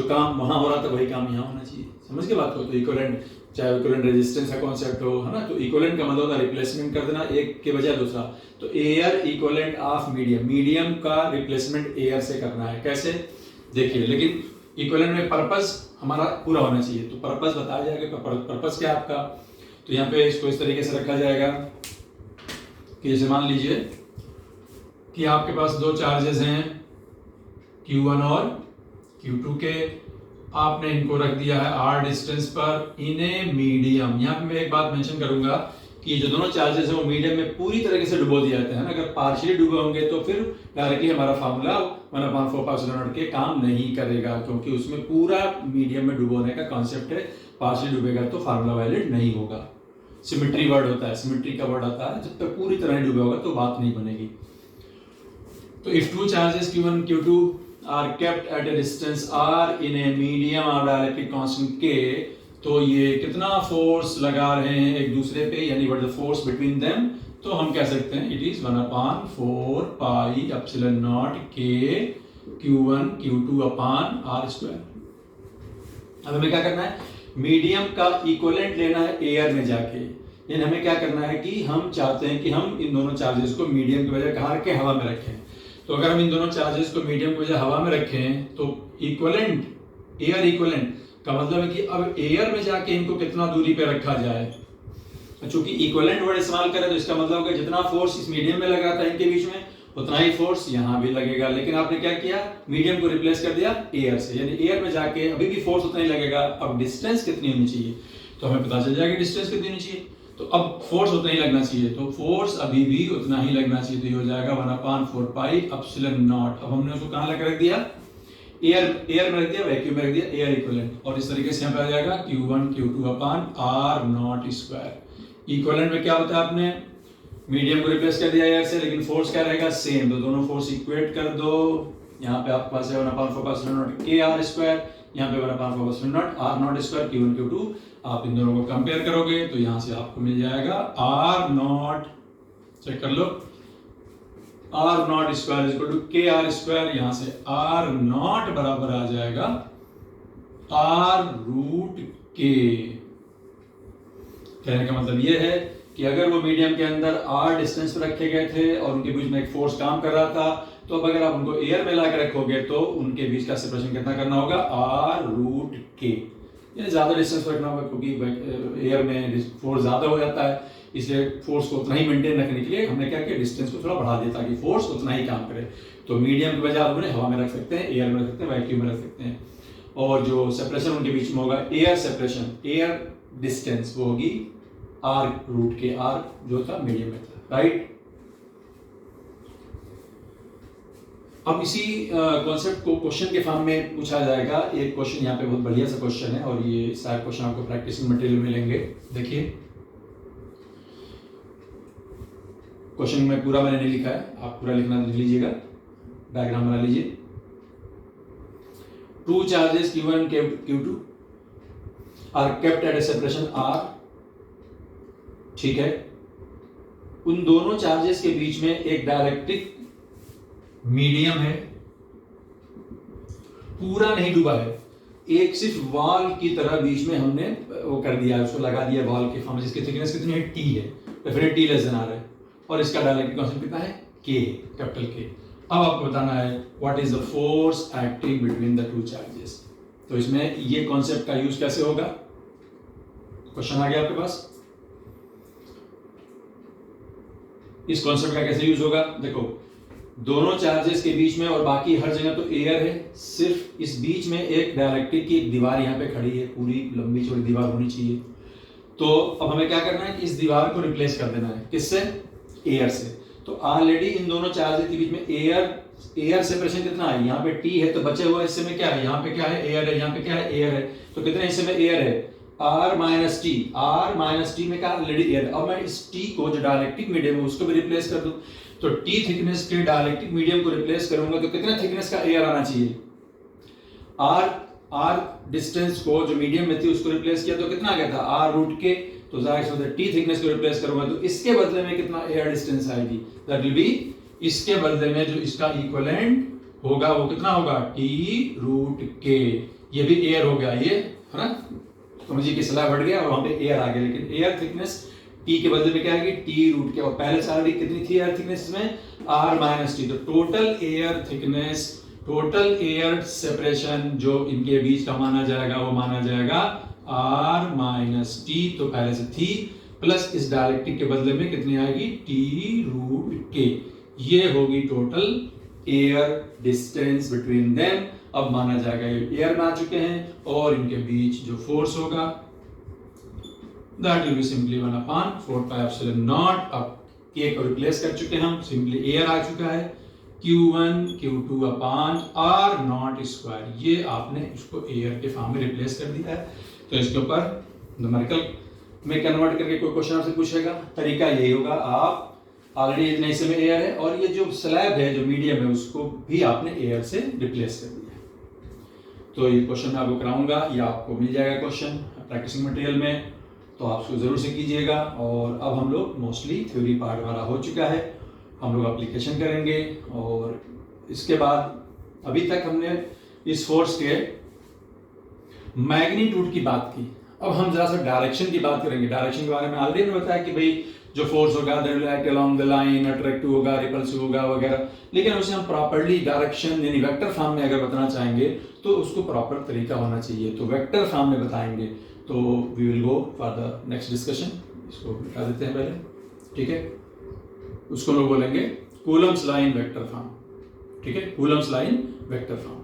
काम वहां हो रहा था वही काम यहाँ होना चाहिए। समझ के बात को, तो इक्विवेलेंट, चाहे इक्विवेलेंट रेजिस्टेंस का कॉन्सेप्ट हो, है ना, तो इक्विवेलेंट का मतलब होता है रिप्लेसमेंट कर देना एक के बजाय दूसरा। तो air equivalent of medium, medium का रिप्लेसमेंट एयर से करना है। कैसे, देखिए, लेकिन इक्विवेलेंट में पर्पस हमारा पूरा होना चाहिए। तो पर्पस बताया जाएगा, पर्पस क्या है आपका। तो यहाँ पे इसको इस तरीके से रखा जाएगा कि जैसे मान लीजिए कि आपके पास 2 चार्जेस हैं Q1 और Q2 के, आपने इनको रख दिया है r डिस्टेंस पर इन ए मीडियम। यहाँ पे मैं एक बात मेंशन करूंगा कि जो दोनों चार्जेस हैं वो मीडियम में पूरी तरीके से डुबो दिए जाते हैं। अगर पार्शियली डूबे होंगे तो फिर डायरेक्टली हमारा फार्मूला 1/4 के काम नहीं करेगा, क्योंकि उसमें पूरा मीडियम में डुबोने का कॉन्सेप्ट है। पार्शियली डूबेगा तो फार्मूला वैलिड नहीं होगा। सिमेट्री वर्ड होता है, सिमेट्री का वर्ड आता है, जब तक पूरी तरह डूबे होगा तो बात नहीं बनेगी। तो if 2 charges Q1 Q2 are kept at a distance r in a medium of dielectric constant k, तो ये कितना फोर्स लगा रहे हैं एक दूसरे पे, यानी what the force between them, तो हम कह सकते हैं it is 1/4 pi epsilon not k Q1 Q2 upon R square. अब हमें क्या करना है, मीडियम का इक्विवेलेंट लेना है एयर में जाके। यानी हमें क्या करना है कि हम चाहते हैं कि हम इन दोनों चार्जेस को मीडियम की वजह कहाँ रखें, हवा में रखें। तो अगर हम इन दोनों चार्जेस को मीडियम की वजह हवा में रखें तो इक्विवेलेंट, एयर इक्विवेलेंट का मतलब है कि अब एयर में जाके इनको कितना दूरी पे रखा जाए। चूंकि इक्विवेलेंट वर्ड इस्तेमाल करें तो इसका मतलब होगा जितना फोर्स इस मीडियम में लगा था इनके बीच में, उतना ही फोर्स यहाँ भी लगेगा। लेकिन आपने क्या किया, मीडियम को रिप्लेस कर दिया एयर से, यानी एयर में जाके अभी भी फोर्स उतना ही लगेगा। अब डिस्टेंस कितनी होनी चाहिए, तो हमें पता चल जाएगा डिस्टेंस कितनी होनी चाहिए। तो अब फोर्स उतना ही लगना चाहिए, तो फोर्स अभी भी उतना ही लगना चाहिए। तो ये हो जाएगा 1/4 पाई एप्सिलॉन नॉट। अब हमने उसको कहाँ लगा रख दिया, एयर में रख दिया, वैक्यूम में रख दिया, एयर इक्विवेलेंट। और इस तरीके से यहाँ पे आ जाएगा Q1 Q2 अपान R नॉट स्क्वायर। इक्विवेलेंट में क्या होता है, आपने मीडियम को रिप्लेस कर दिया एयर से, लेकिन फोर्स क्या रहेगा, सेम। तो दोनों फोर्स इक्वेट कर दो। यहाँ पे आपके पास है 1/4 एप्सिलॉन नॉट KR स्क्वायर, यहाँ पे 1/4 epsilon not R naught square Q1 Q2। आप इन दोनों को कंपेयर करोगे तो यहाँ से आपको मिल जाएगा R नॉट, चेक कर लो, R naught square equal to KR square. यहाँ से R नॉट बराबर आ जाएगा R रूट K। कहने का मतलब ये है कि अगर वो मीडियम के अंदर R डिस्टेंस पर रखे गए थे और उनके बीच में एक फोर्स काम कर रहा था, तो अब अगर आप उनको एयर में ला के रखोगे तो उनके बीच का सेपरेशन कितना करना होगा, R रूट K। ये ज्यादा डिस्टेंस रखना होगा क्योंकि एयर में फोर्स ज्यादा हो जाता है, इसलिए फोर्स को उतना ही मेंटेन रखने के लिए हमने क्या किया, डिस्टेंस को थोड़ा बढ़ा दिया ताकि फोर्स उतना ही काम करे। तो मीडियम की बजाय आप उन्हें हवा में रख सकते हैं, एयर में रख सकते हैं, वैक्यूम में रख सकते हैं। और जो सेपरेशन उनके बीच में होगा, एयर सेपरेशन, एयर डिस्टेंस, वो होगी R रूट के। R जो था मीडियम में था, राइट। अब इसी कॉन्सेप्ट को क्वेश्चन के फॉर्म में पूछा जाएगा। एक क्वेश्चन यहाँ पे बहुत बढ़िया सा क्वेश्चन है और ये सारे क्वेश्चन आपको प्रैक्टिस मटेरियल में मिलेंगे। देखिए क्वेश्चन में पूरा मैंने नहीं लिखा है, आप पूरा लिखना लिख लीजिएगा, डायग्राम बना लीजिए। Two charges Q1 Q2 are kept at a separation R, ठीक है। उन दोनों चार्जेस के बीच में एक डायरेक्ट्रिक मीडियम है, पूरा नहीं डूबा है, एक सिर्फ वॉल की तरह बीच में हमने वो कर दिया है, उसको लगा दिया वॉल के फॉर्म में, जिसकी थिकनेस कितनी है, T है, definite T less than R है, और इसका डायरेक्ट्रिक कांस्टेंट कितना है, K, कैपिटल K। अब आपको बताना है what is the force acting between the two charges. तो इसमें ये कॉन्सेप्ट का यूज कैसे होगा, क्वेश्चन आ गया आपके पास, इस कॉन्सेप्ट का कैसे यूज होगा। देखो दोनों चार्जेस के बीच में और बाकी हर जगह तो एयर है, सिर्फ इस बीच में एक डायरेक्ट्रिक की एक दीवार यहाँ पे खड़ी है, पूरी लंबी चौड़ी दीवार होनी चाहिए। तो अब हमें क्या करना है कि इस दीवार को रिप्लेस कर देना है, किससे, एयर से। तो ऑलरेडी इन दोनों चार्जेस के बीच में एयर सेपरेशन कितना है, यहाँ पे T है, तो बचे हुए हिस्से में क्या है, यहाँ पे क्या है, एयर है, यहाँ पे क्या है, एयर है। तो कितने हिस्से में एयर है, R माइनस टी में क्या, ऑलरेडी एयर। अब मैं इस T को जो डायलेक्ट्रिक मीडियम है उसको भी रिप्लेस कर दूं, तो T थिकनेस के डायलेक्ट्रिक मीडियम को रिप्लेस करूंगा तो कितना थिकनेस का एयर आना चाहिए, R डिस्टेंस को जो मीडियम में थी उसको रिप्लेस किया तो कितना आ गया था, R रूट के। तो जाहिर सी बात है T थिकनेस को रिप्लेस करूंगा तो इसके बदले में कितना एयर डिस्टेंस आएगी, दैट विल बी, इसके बदले में जो इसका इक्विवेलेंट होगा वो कितना होगा, T रूट के। ये भी एयर हो गया, ये है ना, तो मुझे की स्लैब बढ़ गया और वहां पे एयर आ गया, लेकिन एयर थिकनेस T के बदले में क्या आएगी, T रूट के। और पहले से ऑलरेडी कितनी थी एयर थिकनेस में, R माइनस टी। तो total air thickness, total air separation जो इनके बीच का माना जाएगा वो माना जाएगा R माइनस टी, तो पहले से थी, प्लस इस डायलेक्ट्रिक के बदले में कितनी आएगी, T रूट के। ये होगी total air distance between them. अब माना जाएगा ये एयर में आ चुके हैं और इनके बीच जो फोर्स होगा that will be simply 1/4 pi epsilon not. अब K को रिप्लेस कर चुके हैं हम, सिंपली एयर आ चुका है, Q1 Q2 अपान R नॉट स्क्वायर। ये आपने इसको एयर के फॉर्म में रिप्लेस कर दिया है। तो इसके ऊपर न्यूमेरिकल में कन्वर्ट करके कोई क्वेश्चन आपसे पूछेगा, तरीका यही होगा, आप ऑलरेडी इतने हिस्से में एयर है और ये जो स्लैब है जो मीडियम है उसको भी आपने एयर से रिप्लेस कर दिया। तो ये क्वेश्चन मैं आपको कराऊंगा, या आपको मिल जाएगा क्वेश्चन प्रैक्टिसिंग मटेरियल में, तो आप उसको जरूर से कीजिएगा। और अब हम लोग मोस्टली थ्योरी पार्ट हमारा हो चुका है, हम लोग एप्लीकेशन करेंगे और इसके बाद अभी तक हमने इस फोर्स के मैग्नीट्यूड की बात की, अब हम जरा सा डायरेक्शन की बात करेंगे। डायरेक्शन के बारे में ऑलरेडी मैंने बताया कि भाई जो फोर्स होगा that will act along the line, attractive होगा, रिपल्सिव होगा वगैरह, लेकिन उसे हम प्रॉपर्ली डायरेक्शन यानी वेक्टर फॉर्म में अगर बताना चाहेंगे तो उसको प्रॉपर तरीका होना चाहिए, तो वेक्टर फॉर्म में बताएंगे। तो we will go for the next discussion. इसको बता देते हैं पहले, ठीक है। उसको लोग बोलेंगे Coulomb's law in vector form, ठीक है, Coulomb's law in vector form.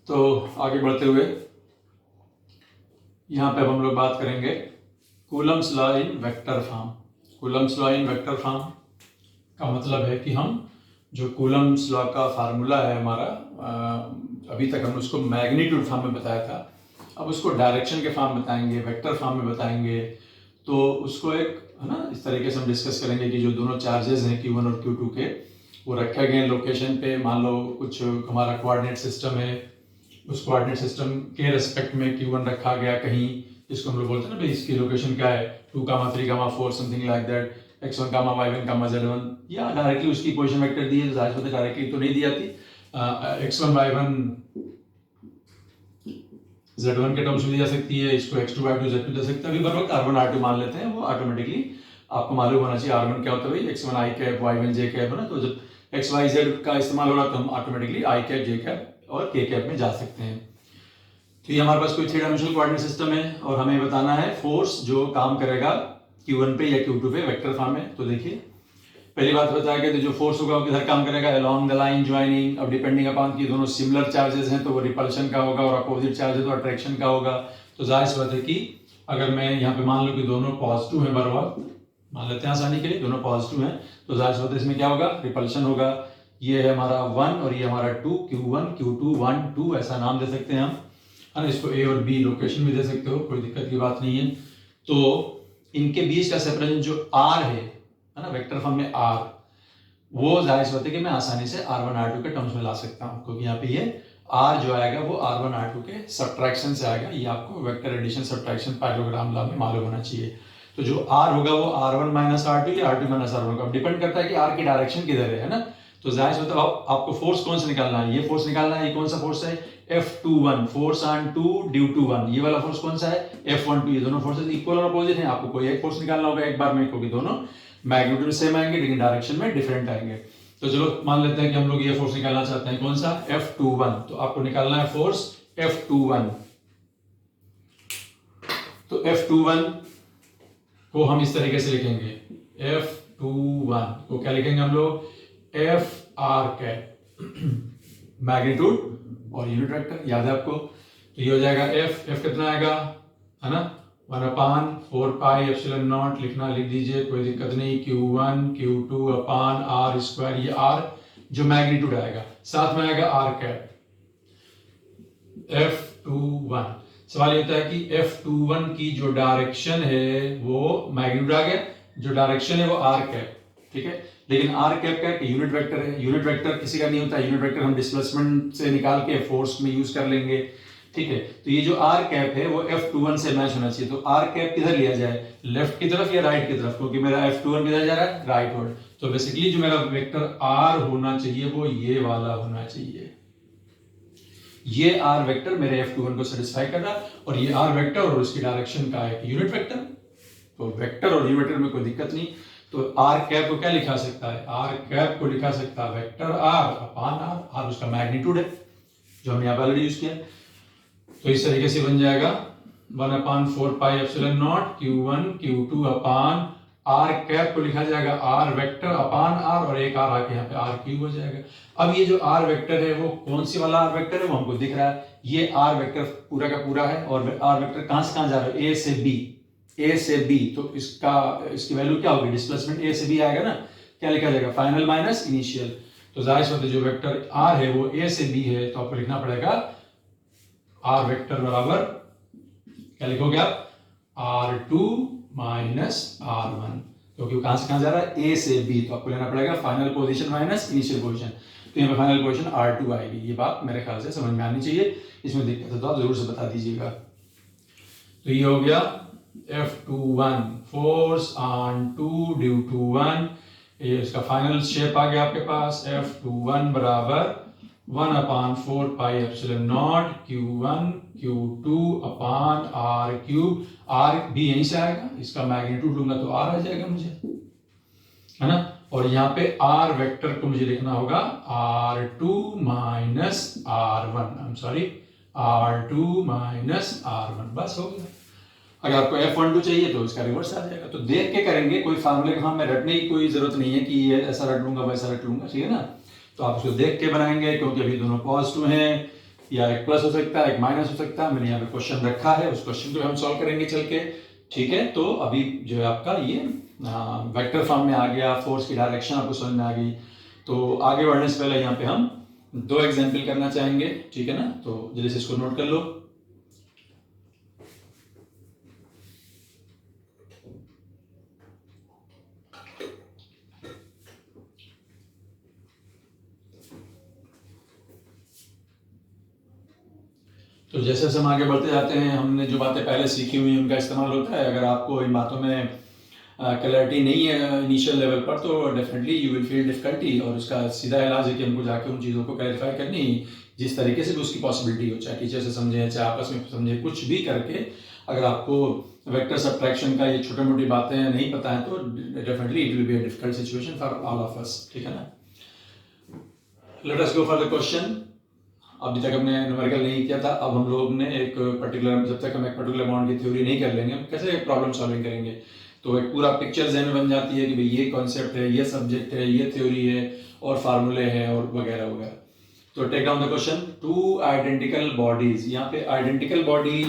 तो आगे बढ़ते हुए यहां पे अब हम लोग बात करेंगे Coulomb's law in vector form. Coulomb's law in vector form का मतलब है कि हम जो कूलम्स लॉ का फार्मूला है हमारा, अभी तक हमने उसको मैग्नीट्यूड फॉर्म में बताया था, अब उसको डायरेक्शन के फॉर्म बताएंगे, वेक्टर फॉर्म में बताएंगे। तो उसको एक है ना इस तरीके से हम डिस्कस करेंगे कि जो दोनों चार्जेस हैं Q1 और Q2 के, वो रखे गए लोकेशन पे। मान लो कुछ हमारा कोऑर्डिनेट सिस्टम है, उस कोऑर्डिनेट सिस्टम के रेस्पेक्ट में Q1 रखा गया कहीं, जिसको हम लोग बोलते हैं ना भाई इसकी लोकेशन क्या है 2, 3, 4 something like that, x1, y1, z1, या डायरेक्टली उसकी पोजीशन वेक्टर दी है, तो जाहिर बात है डायरेक्टली तो नहीं दी जाती। x1 y1 z1 के टर्म्स में दी जा सकती है, इसको x2 y2 z2 दे सकते हैं। अभी बर वक्त r1 r2 मान लेते हैं, वो ऑटोमेटिकली आपको मालूम होना चाहिए r1 क्या होता है भाई, x1 i cap, y1 j cap है ना। तो जब x y z का इस्तेमाल हो रहा तो हम automatically i cap, j cap और k कैप में जा सकते हैं। तो ये हमारे पास कोई 3 डायमेंशनल कोऑर्डिनेट सिस्टम है और हमें बताना है फोर्स जो काम करेगा Q1 पे या Q2 पे वेक्टर फॉर्म में। तो देखिए पहली बात बताया गया, तो जो फोर्स होगा वो किधर काम करेगा, अलोंग द लाइन ज्वाइनिंग। अब डिपेंडिंग अपॉन कि दोनों सिमिलर चार्जेस हैं तो वो रिपल्शन का होगा, और अपोजिट चार्ज है तो अट्रैक्शन का होगा। तो जाहिर सी बात है कि अगर मैं यहाँ पे मान लो कि दोनों पॉजिटिव है, बर वक्त मान लेते हैं आसानी के लिए दोनों पॉजिटिव हैं, तो जाहिर सी बात है इसमें क्या होगा, रिपल्शन होगा। ये है हमारा 1 और ये हमारा 2, Q1 Q2 1 2 ऐसा नाम दे सकते हैं हम, है ना। इसको ए और बी लोकेशन भी दे सकते हो, कोई दिक्कत की बात नहीं है। तो इनके बीच का सेपरेशन जो आर है ना वेक्टर फॉर्म में आर, वो जाहिर सी बात है कि मैं आसानी से r1 r2 के टर्म्स में ला सकता हूं, क्योंकि यहाँ पे ये r जो आएगा वो r1 r2 के सब्ट्रैक्शन से आएगा। ये आपको vector addition subtraction parallelogram law में मालूम होना चाहिए। तो जो r होगा वो r1 माइनस r2 या r2 माइनस r1 होगा। डिपेंड करता है कि r की डायरेक्शन किधर है ना। तो जाहिर सी बात है आपको फोर्स कौन सा निकालना है, ये फोर्स निकालना है। ये कौन सा फोर्स है, F21, force on 2 due to 1। ये वाला फोर्स कौन सा है, F12। ये दोनों फोर्सेस इक्वल और अपोजिट हैं, आपको कोई एक फोर्स निकालना होगा एक बार में, क्योंकि दोनों मैग्नीट्यूड सेम आएंगे लेकिन डायरेक्शन में डिफरेंट आएंगे। तो चलो मान लेते हैं कि हम लोग ये फोर्स निकालना चाहते हैं, कौन सा, F21। तो आपको निकालना है फोर्स F21। तो F21 को हम इस तरीके से लिखेंगे, F21 को क्या लिखेंगे हम लोग, F R कैप, मैग्नीट्यूड और यूनिट वेक्टर, याद है आपको। तो ये हो जाएगा F कितना आएगा, है ना, 1/4 पाई एप्सिलॉन नॉट, लिखना लिख दीजिए, कोई दिक्कत नहीं। Q1 Q2 अपान R स्क्वायर, ये R जो मैग्नीट्यूड आएगा, साथ में आएगा R कैप F21। सवाल ये होता है कि F21 की जो डायरेक्शन है वो मैग्नीट्यूड आ गया, जो डायरेक्शन है वो R कैप, ठीक है। लेकिन R कैप का यूनिट वेक्टर है, यूनिट वेक्टर किसी का नहीं होता, यूनिट वेक्टर हम डिस्प्लेसमेंट से निकाल के फोर्स में यूज कर लेंगे, ठीक है। तो ये जो R कैप है वो F21 से मैच होना चाहिए। तो R कैप किधर लिया जाए, लेफ्ट की तरफ या राइट की तरफ, क्योंकि मेरा F21 किधर जा रहा है, राइट वर्ड। तो बेसिकली जो मेरा वेक्टर R होना चाहिए वो ये वाला होना चाहिए। ये R वेक्टर मेरे F21 को सेटिस्फाई कर रहा है, और ये R वेक्टर और उसकी डायरेक्शन का है यूनिट वेक्टर। तो वेक्टर और यूनिट वेक्टर में कोई दिक्कत नहीं। तो R कैप को क्या लिखा सकता है, R कैप को लिखा सकता है वेक्टर R अपान R, R उसका मैग्नीट्यूड है जो हमने यहाँ पे ऑलरेडी यूज किया। तो इस तरीके से बन जाएगा 1/4 pi epsilon not Q1 Q2 upon R cap को लिखा जाएगा R वेक्टर अपान R, और एक R आके यहाँ पे R क्यूब हो जाएगा। अब ये जो R वेक्टर है वो कौन सी वाला R वेक्टर है वो हमको दिख रहा है, ये R वेक्टर पूरा का पूरा है, और R वेक्टर कहां से कहां जा रहा है, A से B, A से B। तो इसकी वैल्यू क्या होगी, डिस्प्लेसमेंट A से B आएगा ना, क्या लिखा जाएगा, फाइनल माइनस इनिशियल। तो जाहिर सी बात है जो वेक्टर R है वो A से B है, तो आपको लिखना पड़ेगा R वेक्टर बराबर क्या लिखोगे आप, R2 माइनस R1, क्योंकि कहां से कहां जा रहा है, A से B। तो आपको लेना पड़ेगा final position minus initial position. तो यहाँ पे फाइनल पोजीशन R2 आएगी। ये बात मेरे ख्याल से समझ में आनी चाहिए, इसमें दिक्कत है तो आप जरूर से बता दीजिएगा। तो ये हो गया F21 force on 2 due to 1, ये इसका फाइनल शेप आ गया आपके पास F21 बराबर 1/4 pi epsilon not Q1 Q2 upon R cube. R भी यहीं से आएगा, इसका मैग्नीट्यूड लूंगा तो R आ जाएगा मुझे, है ना। और यहाँ पे R वेक्टर को मुझे लिखना होगा R2 minus R1, I am sorry R2 minus R1, बस हो गया। अगर आपको F12 चाहिए तो इसका रिवर्स आ जाएगा। तो देख के करेंगे, कोई फार्मूले का हमें रटने की कोई जरूरत नहीं है कि ये ऐसा रट लूंगा वैसा रट लूंगा, ठीक है ना। तो आप उसको देख के बनाएंगे, क्योंकि अभी दोनों पॉजिटिव हैं, या एक प्लस हो सकता है एक माइनस हो सकता है। मैंने यहाँ पे क्वेश्चन रखा है, उस क्वेश्चन को हम सॉल्व करेंगे चल के, ठीक है। तो अभी जो है आपका ये वेक्टर फॉर्म में आ गया, फोर्स की डायरेक्शन आपको समझ में आ गई। तो आगे बढ़ने से पहले यहाँ पे हम 2 एग्जाम्पल करना चाहेंगे, ठीक है ना। तो जल्दी से इसको नोट कर लो। तो जैसे जैसे हम आगे बढ़ते जाते हैं, हमने जो बातें पहले सीखी हुई उनका इस्तेमाल होता है। अगर आपको इन बातों में क्लैरिटी नहीं है इनिशियल लेवल पर, तो definitely you will feel difficulty, और उसका सीधा इलाज है कि हमको जाके उन चीज़ों को क्लैरिफाई करनी, जिस तरीके से भी उसकी पॉसिबिलिटी हो, चाहे टीचर से समझे चाहे आपस में समझे, कुछ भी करके। अगर आपको वेक्टर सब्ट्रैक्शन का ये छोटी मोटी बातें नहीं पता है तो definitely it will be a difficult situation for all of us, ठीक है ना। Let us go for the question. अभी तक हमने न्यूमेरिकल नहीं किया था, अब हम लोग ने एक पर्टिकुलर, जब तक हम एक पर्टिकुलर बॉन्ड की थ्योरी नहीं कर लेंगे, हम कैसे प्रॉब्लम सॉल्विंग करेंगे। तो एक पूरा पिक्चर ज़हन में बन जाती है कि भाई ये कॉन्सेप्ट है, ये सब्जेक्ट है, ये थ्योरी है, और फार्मूले हैं, और वगैरह वगैरह। तो take down the question. 2 identical bodies, यहाँ पे आइडेंटिकल बॉडी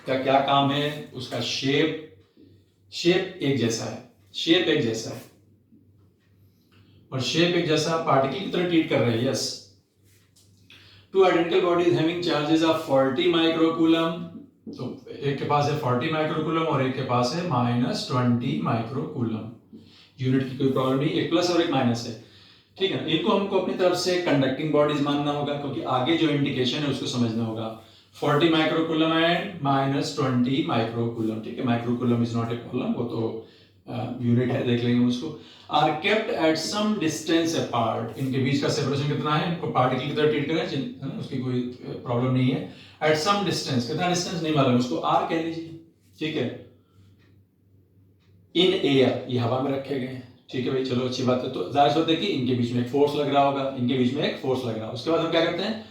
का क्या काम है, उसका शेप एक जैसा है, शेप एक जैसा है, और शेप एक जैसा पार्टिकल की तरह ट्रीट कर रहे हैं। Yes, 2 identical bodies having charges of 40 microcoulomb, तो एक के पास है 40 माइक्रोकूलम और एक के पास है -20 माइक्रोकूलम। यूनिट की कोई प्रॉब्लम नहीं, एक प्लस और एक माइनस है, ठीक है। इनको हमको अपनी तरफ से कंडक्टिंग बॉडीज मानना होगा, क्योंकि आगे जो इंडिकेशन है उसको समझना होगा। 40 माइक्रोकूलम एंड -20 माइक्रोकूलम, ठीक है। Microcoulomb is not a column, वो तो यूनिट है, देख लेंगे उसको। Are kept at some distance apart, इनके बीच का सेपरेशन कितना है, इनको पार्टिकल की तरह ट्रीट करें, उसकी कोई प्रॉब्लम नहीं है। एट सम डिस्टेंस, कितना डिस्टेंस नहीं मालूम, उसको आर कह लीजिए, ठीक है। इन एयर, ये हवा में रखे गए हैं, ठीक है भाई, चलो अच्छी बात है। तो जाहिर सी बात है कि इनके बीच में एक फोर्स लग रहा होगा, इनके बीच में एक फोर्स लग रहा है। उसके बाद हम क्या करते हैं,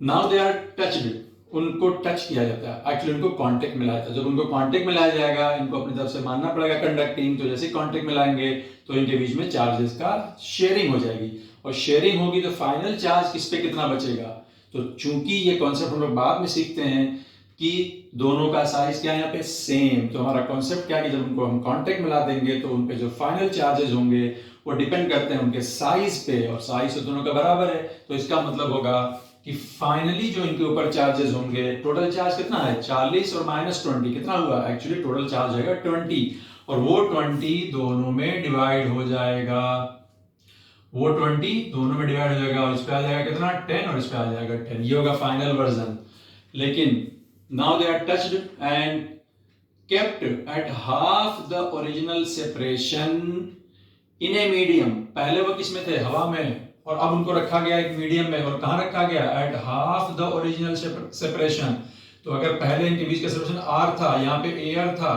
नाउ दे आर टच्ड, उनको टच किया जाता है, एक्चुअली उनको कांटेक्ट मिलाया जाता है। जब उनको कांटेक्ट मिलाया जाएगा, इनको अपनी तरफ से मानना पड़ेगा कंडक्टिंग, तो जैसे कांटेक्ट मिलाएंगे तो इनके बीच में चार्जेस का शेयरिंग हो जाएगी, और शेयरिंग होगी तो फाइनल चार्ज किस पे कितना बचेगा। तो चूंकि ये कॉन्सेप्ट हम लोग बाद में सीखते हैं कि दोनों का साइज क्या है यहाँ पे सेम, तो हमारा कॉन्सेप्ट क्या है कि जब उनको हम कांटेक्ट मिला देंगे तो उनपे जो फाइनल चार्जेस होंगे वो डिपेंड करते हैं उनके साइज पे, और साइज तो दोनों का बराबर है। तो इसका मतलब होगा कि फाइनली जो इनके ऊपर चार्जेस होंगे, टोटल चार्ज कितना है 40 और -20 कितना हुआ, एक्चुअली टोटल चार्ज आएगा 20, और वो 20 दोनों में डिवाइड हो जाएगा, वो 20 दोनों में डिवाइड हो जाएगा, और इस पे आ जाएगा कितना 10, और इस पे आ जाएगा 10। ये होगा फाइनल वर्जन। लेकिन now they are touched and kept at half the original separation in a medium. पहले वो किस में थे, हवा में, और अब उनको रखा गया एक मीडियम में, और कहां रखा गया, eight half the original separation. तो अगर पहले इनके बीच का सेपरेशन r था, यहाँ पे एयर था,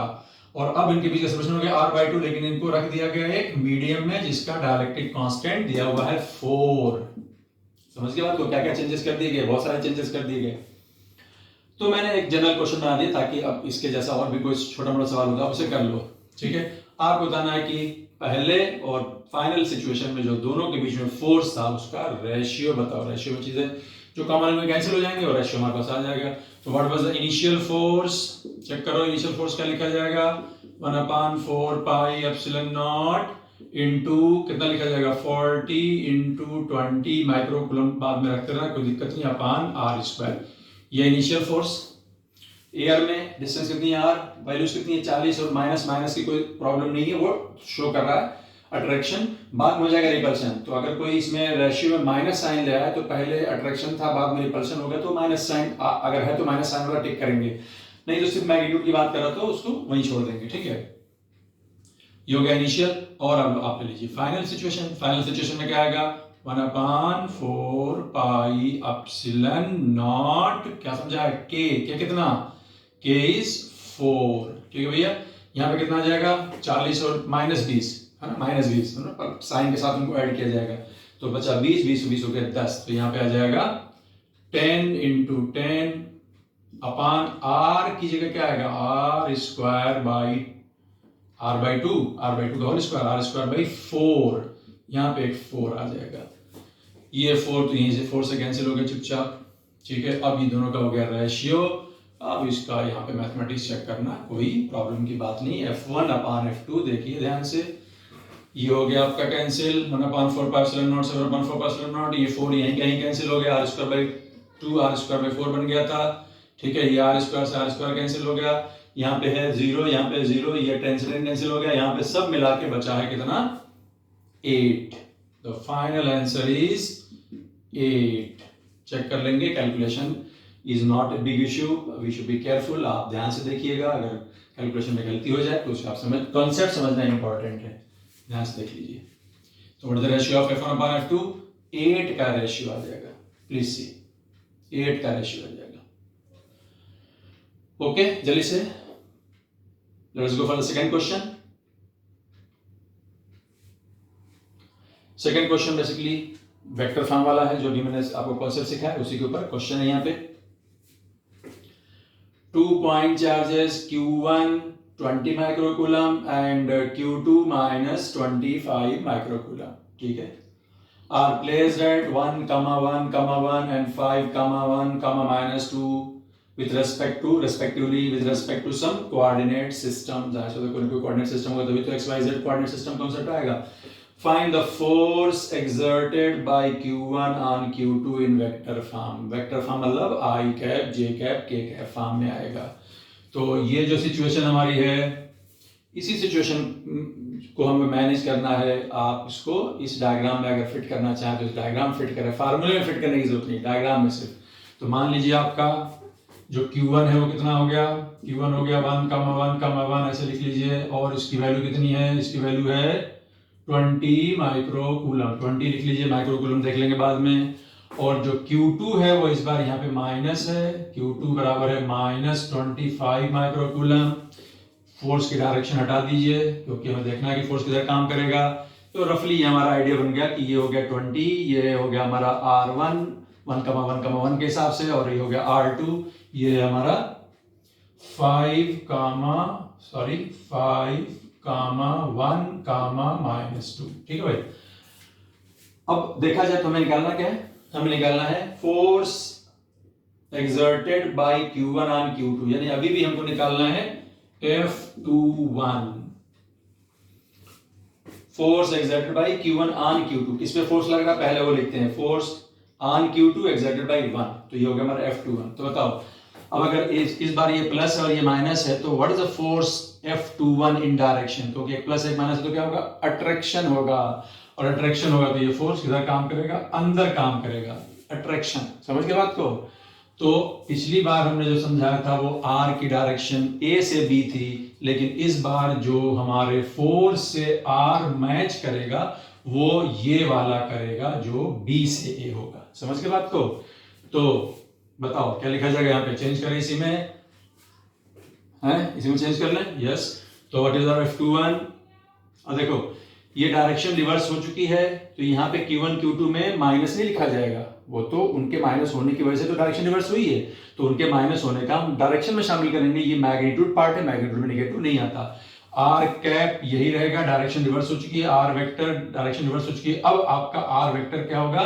और अब इनके बीच का सेपरेशन हो गया r/2, लेकिन इनको रख दिया गया एक मीडियम में जिसका डायलेक्ट्रिक कांस्टेंट दिया हुआ है 4। समझ गए बात को, क्या क्या चेंजेस कर दिए गए, बहुत सारे चेंजेस कर दिए गए। तो मैंने एक जनरल क्वेश्चन बना दिया ताकि अब इसके जैसा और भी कोई छोटा मोटा सवाल होगा उसे कर लो, ठीक है। आपको बताना है कि पहले और फाइनल सिचुएशन में जो दोनों के बीच में फोर्स था उसका रेशियो बताओ। रेशियो में चीजें जो कॉमन में कैंसिल हो जाएंगे और रेशियो हमारे पास आ जाएगा। तो what was the initial force, check करो इनिशियल फोर्स क्या लिखा जाएगा, 1/4 पाई एप्सिलॉन नॉट इनटू कितना लिखा जाएगा 40 × 20 माइक्रोकूलम, बाद में रखते रहना कोई दिक्कत नहीं, अपान r²। ये इनिशियल फोर्स। एयर में डिस्टेंस कितनी है r, वैल्यूज कितनी है 40, और माइनस की कोई प्रॉब्लम नहीं है, वो शो कर रहा है अट्रैक्शन। बाद में हो जाएगा रिपल्शन। तो अगर कोई इसमें रेशियो में माइनस साइन ले आया तो पहले अट्रैक्शन था बाद में रिपल्शन हो गया, तो माइनस साइन अगर है तो माइनस साइन वाला टिक करेंगे। नहीं तो सिर्फ मैग्नीट्यूड की बात कर रहा तो उसको वहीं छोड़ देंगे, ठीक है। ये हो गया इनिशियल। और अब आप ले लीजिए फाइनल सिचुएशन। फाइनल सिचुएशन में क्या आएगा, 1/4 पाई एप्सिलॉन नॉट, क्या समझा है, के कितना, के इज 4, ठीक है भैया। यहाँ पे कितना आ जाएगा, 40 और -20 है ना, -20 साइन के साथ उनको ऐड किया जाएगा तो बचा 20, 20 हो गया 10, तो यहाँ पे आ जाएगा 10 × 10 अपान आर की जगह क्या आएगा, r² बाई r/2 का होल स्क्वायर, r²/4, यहाँ पे एक 4 आ जाएगा। ये 4 तो यहीं से 4 से कैंसिल हो गया चुपचाप, ठीक है। अब ये दोनों का हो गया रेशियो। अब इसका यहाँ पे मैथमेटिक्स चेक करना, कोई प्रॉब्लम की बात नहीं। F1/F2 देखिए ध्यान से, ये हो गया आपका कैंसिल, 1/4 पाई एप्सिलॉन नॉट से 1/4 पाई एप्सिलॉन नॉट, ये 4 यहीं कहीं कैंसिल हो गया, r²/2 r²/4 बन गया था, ठीक है। ये r² से r² कैंसिल हो गया, यहाँ पे है 0, यहाँ पे 0, ये 10 से 10 कैंसिल हो गया, यहाँ पे सब मिला के बचा है कितना, 8। The final answer is 8। Check कर लेंगे, calculation is not a big issue, we should be careful. आप ध्यान से देखिएगा, अगर कैलकुलेशन में गलती हो जाए तो उसका आप कॉन्सेप्ट समझना इंपॉर्टेंट है, ध्यान से देख लीजिए। तो what is the ratio of F1/F2, 8 का रेशियो आ जाएगा, प्लीज सी, 8 का रेशियो आ जाएगा। ओके, जल्दी से let's go for the second question. Second question basically vector form वाला है, जो भी मैंने आपको कॉन्सेप्ट सिखाया है उसी के ऊपर क्वेश्चन है। यहाँ पे 2 point charges Q1 20 microcoulomb and Q2 -25 microcoulomb, ठीक है, are placed at 1,1,1 and 5,1,-2 with respect to some coordinate system। जहाँ से कोई coordinate system होगा तभी तो XYZ coordinate system concept आएगा। Find the force exerted by Q1 on Q2 in vector form। vector form मतलब I cap, J cap, K cap form में आएगा। तो ये जो सिचुएशन हमारी है, इसी सिचुएशन को हमें मैनेज करना है। आप इसको इस डायग्राम में अगर फिट करना चाहें तो इस डायग्राम फिट करें, फार्मूले में फिट करने की जरूरत नहीं, डायग्राम में सिर्फ। तो मान लीजिए आपका जो Q1 है वो कितना हो गया, Q1 हो गया 1,1,1 ऐसे लिख लीजिए, और इसकी वैल्यू कितनी है, इसकी वैल्यू है 20 माइक्रोकूलम, 20 लिख लीजिए, माइक्रोकूलम देख लेंगे बाद में। और जो Q2 है वो इस बार यहाँ पे माइनस है, Q2 बराबर है -25 माइक्रोकूलम। फोर्स की डायरेक्शन हटा दीजिए क्योंकि हमें देखना है कि फोर्स किधर काम करेगा। तो रफली हमारा आइडिया बन गया कि ये हो गया 20, ये हो गया हमारा R1 1,1,1 के हिसाब से, और ये हो गया R2, ये हमारा 5,1,-2, ठीक है भाई। अब देखा जाए तो हमें निकालना क्या है, हमें निकालना है force exerted by Q1 on Q2, यानी अभी भी हमको निकालना है F21, force exerted by Q1 on Q2। किस पे फोर्स लग रहा है पहले वो लिखते हैं, force on Q2 exerted by 1, तो ये हो गया हमारा F21। तो बताओ अब अगर इस बार ये प्लस है और ये माइनस है तो what is the force F21 in direction, क्योंकि एक प्लस एक माइनस है तो क्या होगा, अट्रैक्शन होगा, और अट्रैक्शन होगा तो ये फोर्स किधर काम करेगा, अंदर काम करेगा, अट्रैक्शन। समझ गए बात को। तो पिछली बार हमने जो समझाया था वो R की डायरेक्शन A से B थी, लेकिन इस बार जो हमारे फोर्स से R मैच करेगा वो ये वाला करेगा जो B से A होगा। समझ गए बात को। तो बताओ क्या लिखा जाएगा, यहाँ पे चेंज करें, इसी में है, इसी में चेंज कर लें, यस। तो व्हाट इज आवर F21, अब देखो ये डायरेक्शन रिवर्स हो चुकी है, तो यहाँ पे Q1 Q2 में माइनस नहीं लिखा जाएगा, वो तो उनके माइनस होने की वजह से तो डायरेक्शन रिवर्स हुई है, तो उनके माइनस होने का हम डायरेक्शन में शामिल करेंगे। ये मैग्नीट्यूड पार्ट है, मैग्नीट्यूड में नेगेटिव नहीं आता। आर कैप यही रहेगा, डायरेक्शन रिवर्स हो चुकी है, आर वेक्टर डायरेक्शन रिवर्स हो चुकी है। अब आपका आर वेक्टर क्या होगा,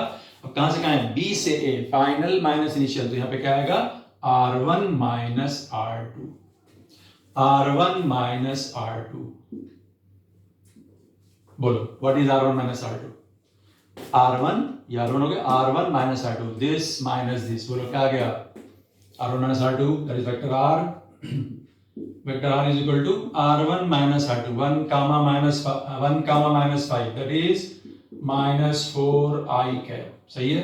अब कहां से कहां है, बी से ए, फाइनल माइनस इनिशियल, तो यहाँ पे क्या आएगा R1 minus R2, R1 minus R2। बोलो what is R1 minus R2, R1 ये R1 हो गया, R1 minus R2, this minus this, बोलो क्या आ गया, R1 minus R2, that is vector R, vector R is equal to R1 minus R2, 1 comma minus 5, that is -4i cap, सही है।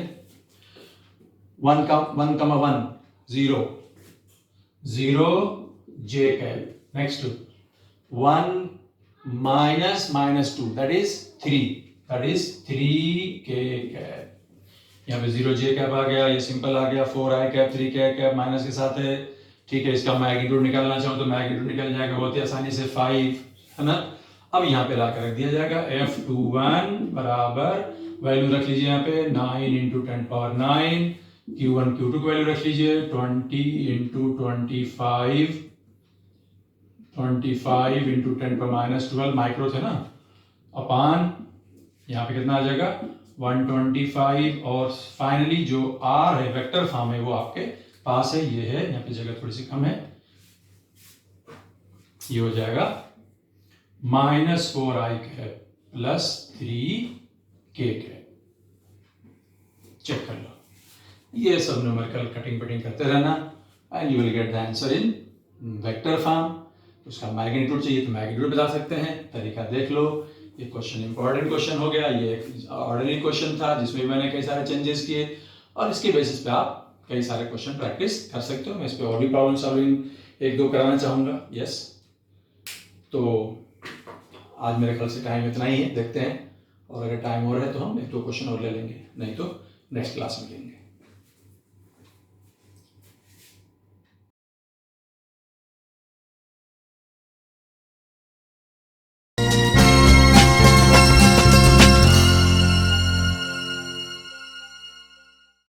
1 comma 1 0 0 j cap. Next 1 minus minus 2 that is 3 k cap. यहाँ पे 0 j cap आ गया, ये simple आ गया, 4 i cap 3 k cap minus के साथ है. ठीक है, इसका मैग्नीट्यूड निकालना चाहूँ तो मैग्नीट्यूड निकल जाएगा बहुत ही आसानी से 5, है ना. अब यहाँ पे ला कर रख दिया जाएगा F21 बराबर, वैल्यू रख लीजिए यहाँ पे 9 इंटू 10 पावर 9, Q1 Q2 की वैल्यू रख लीजिए 20 इंटू 25 इंटू 10 पर माइनस 12 माइक्रो थे ना, अपान यहाँ पे कितना आ जाएगा 125. और फाइनली जो R है वेक्टर फॉर्म है वो आपके पास है, ये है, यहाँ पे जगह थोड़ी सी कम है, ये हो जाएगा -4i cap plus 3k cap. Check कर लो, ये सब न्यूमेरिकल कटिंग पिटिंग करते रहना and you will get the answer in vector form. उसका मैग्नीट्यूड चाहिए तो मैग्नीट्यूड बता सकते हैं, तरीका देख लो. ये क्वेश्चन इंपॉर्टेंट क्वेश्चन हो गया, ये एक ऑर्डिनरी क्वेश्चन था जिसमें मैंने कई सारे चेंजेस किए और इसके बेसिस पे आप कई सारे क्वेश्चन प्रैक्टिस कर सकते हो. मैं इस पे और भी प्रॉब्लम सॉल्विंग एक दो कराना चाहूँगा. यस, तो आज मेरे ख्याल से टाइम इतना ही है, देखते हैं, और अगर टाइम और है तो हम एक दो क्वेश्चन और ले लेंगे, नहीं तो नेक्स्ट क्लास में लेंगे.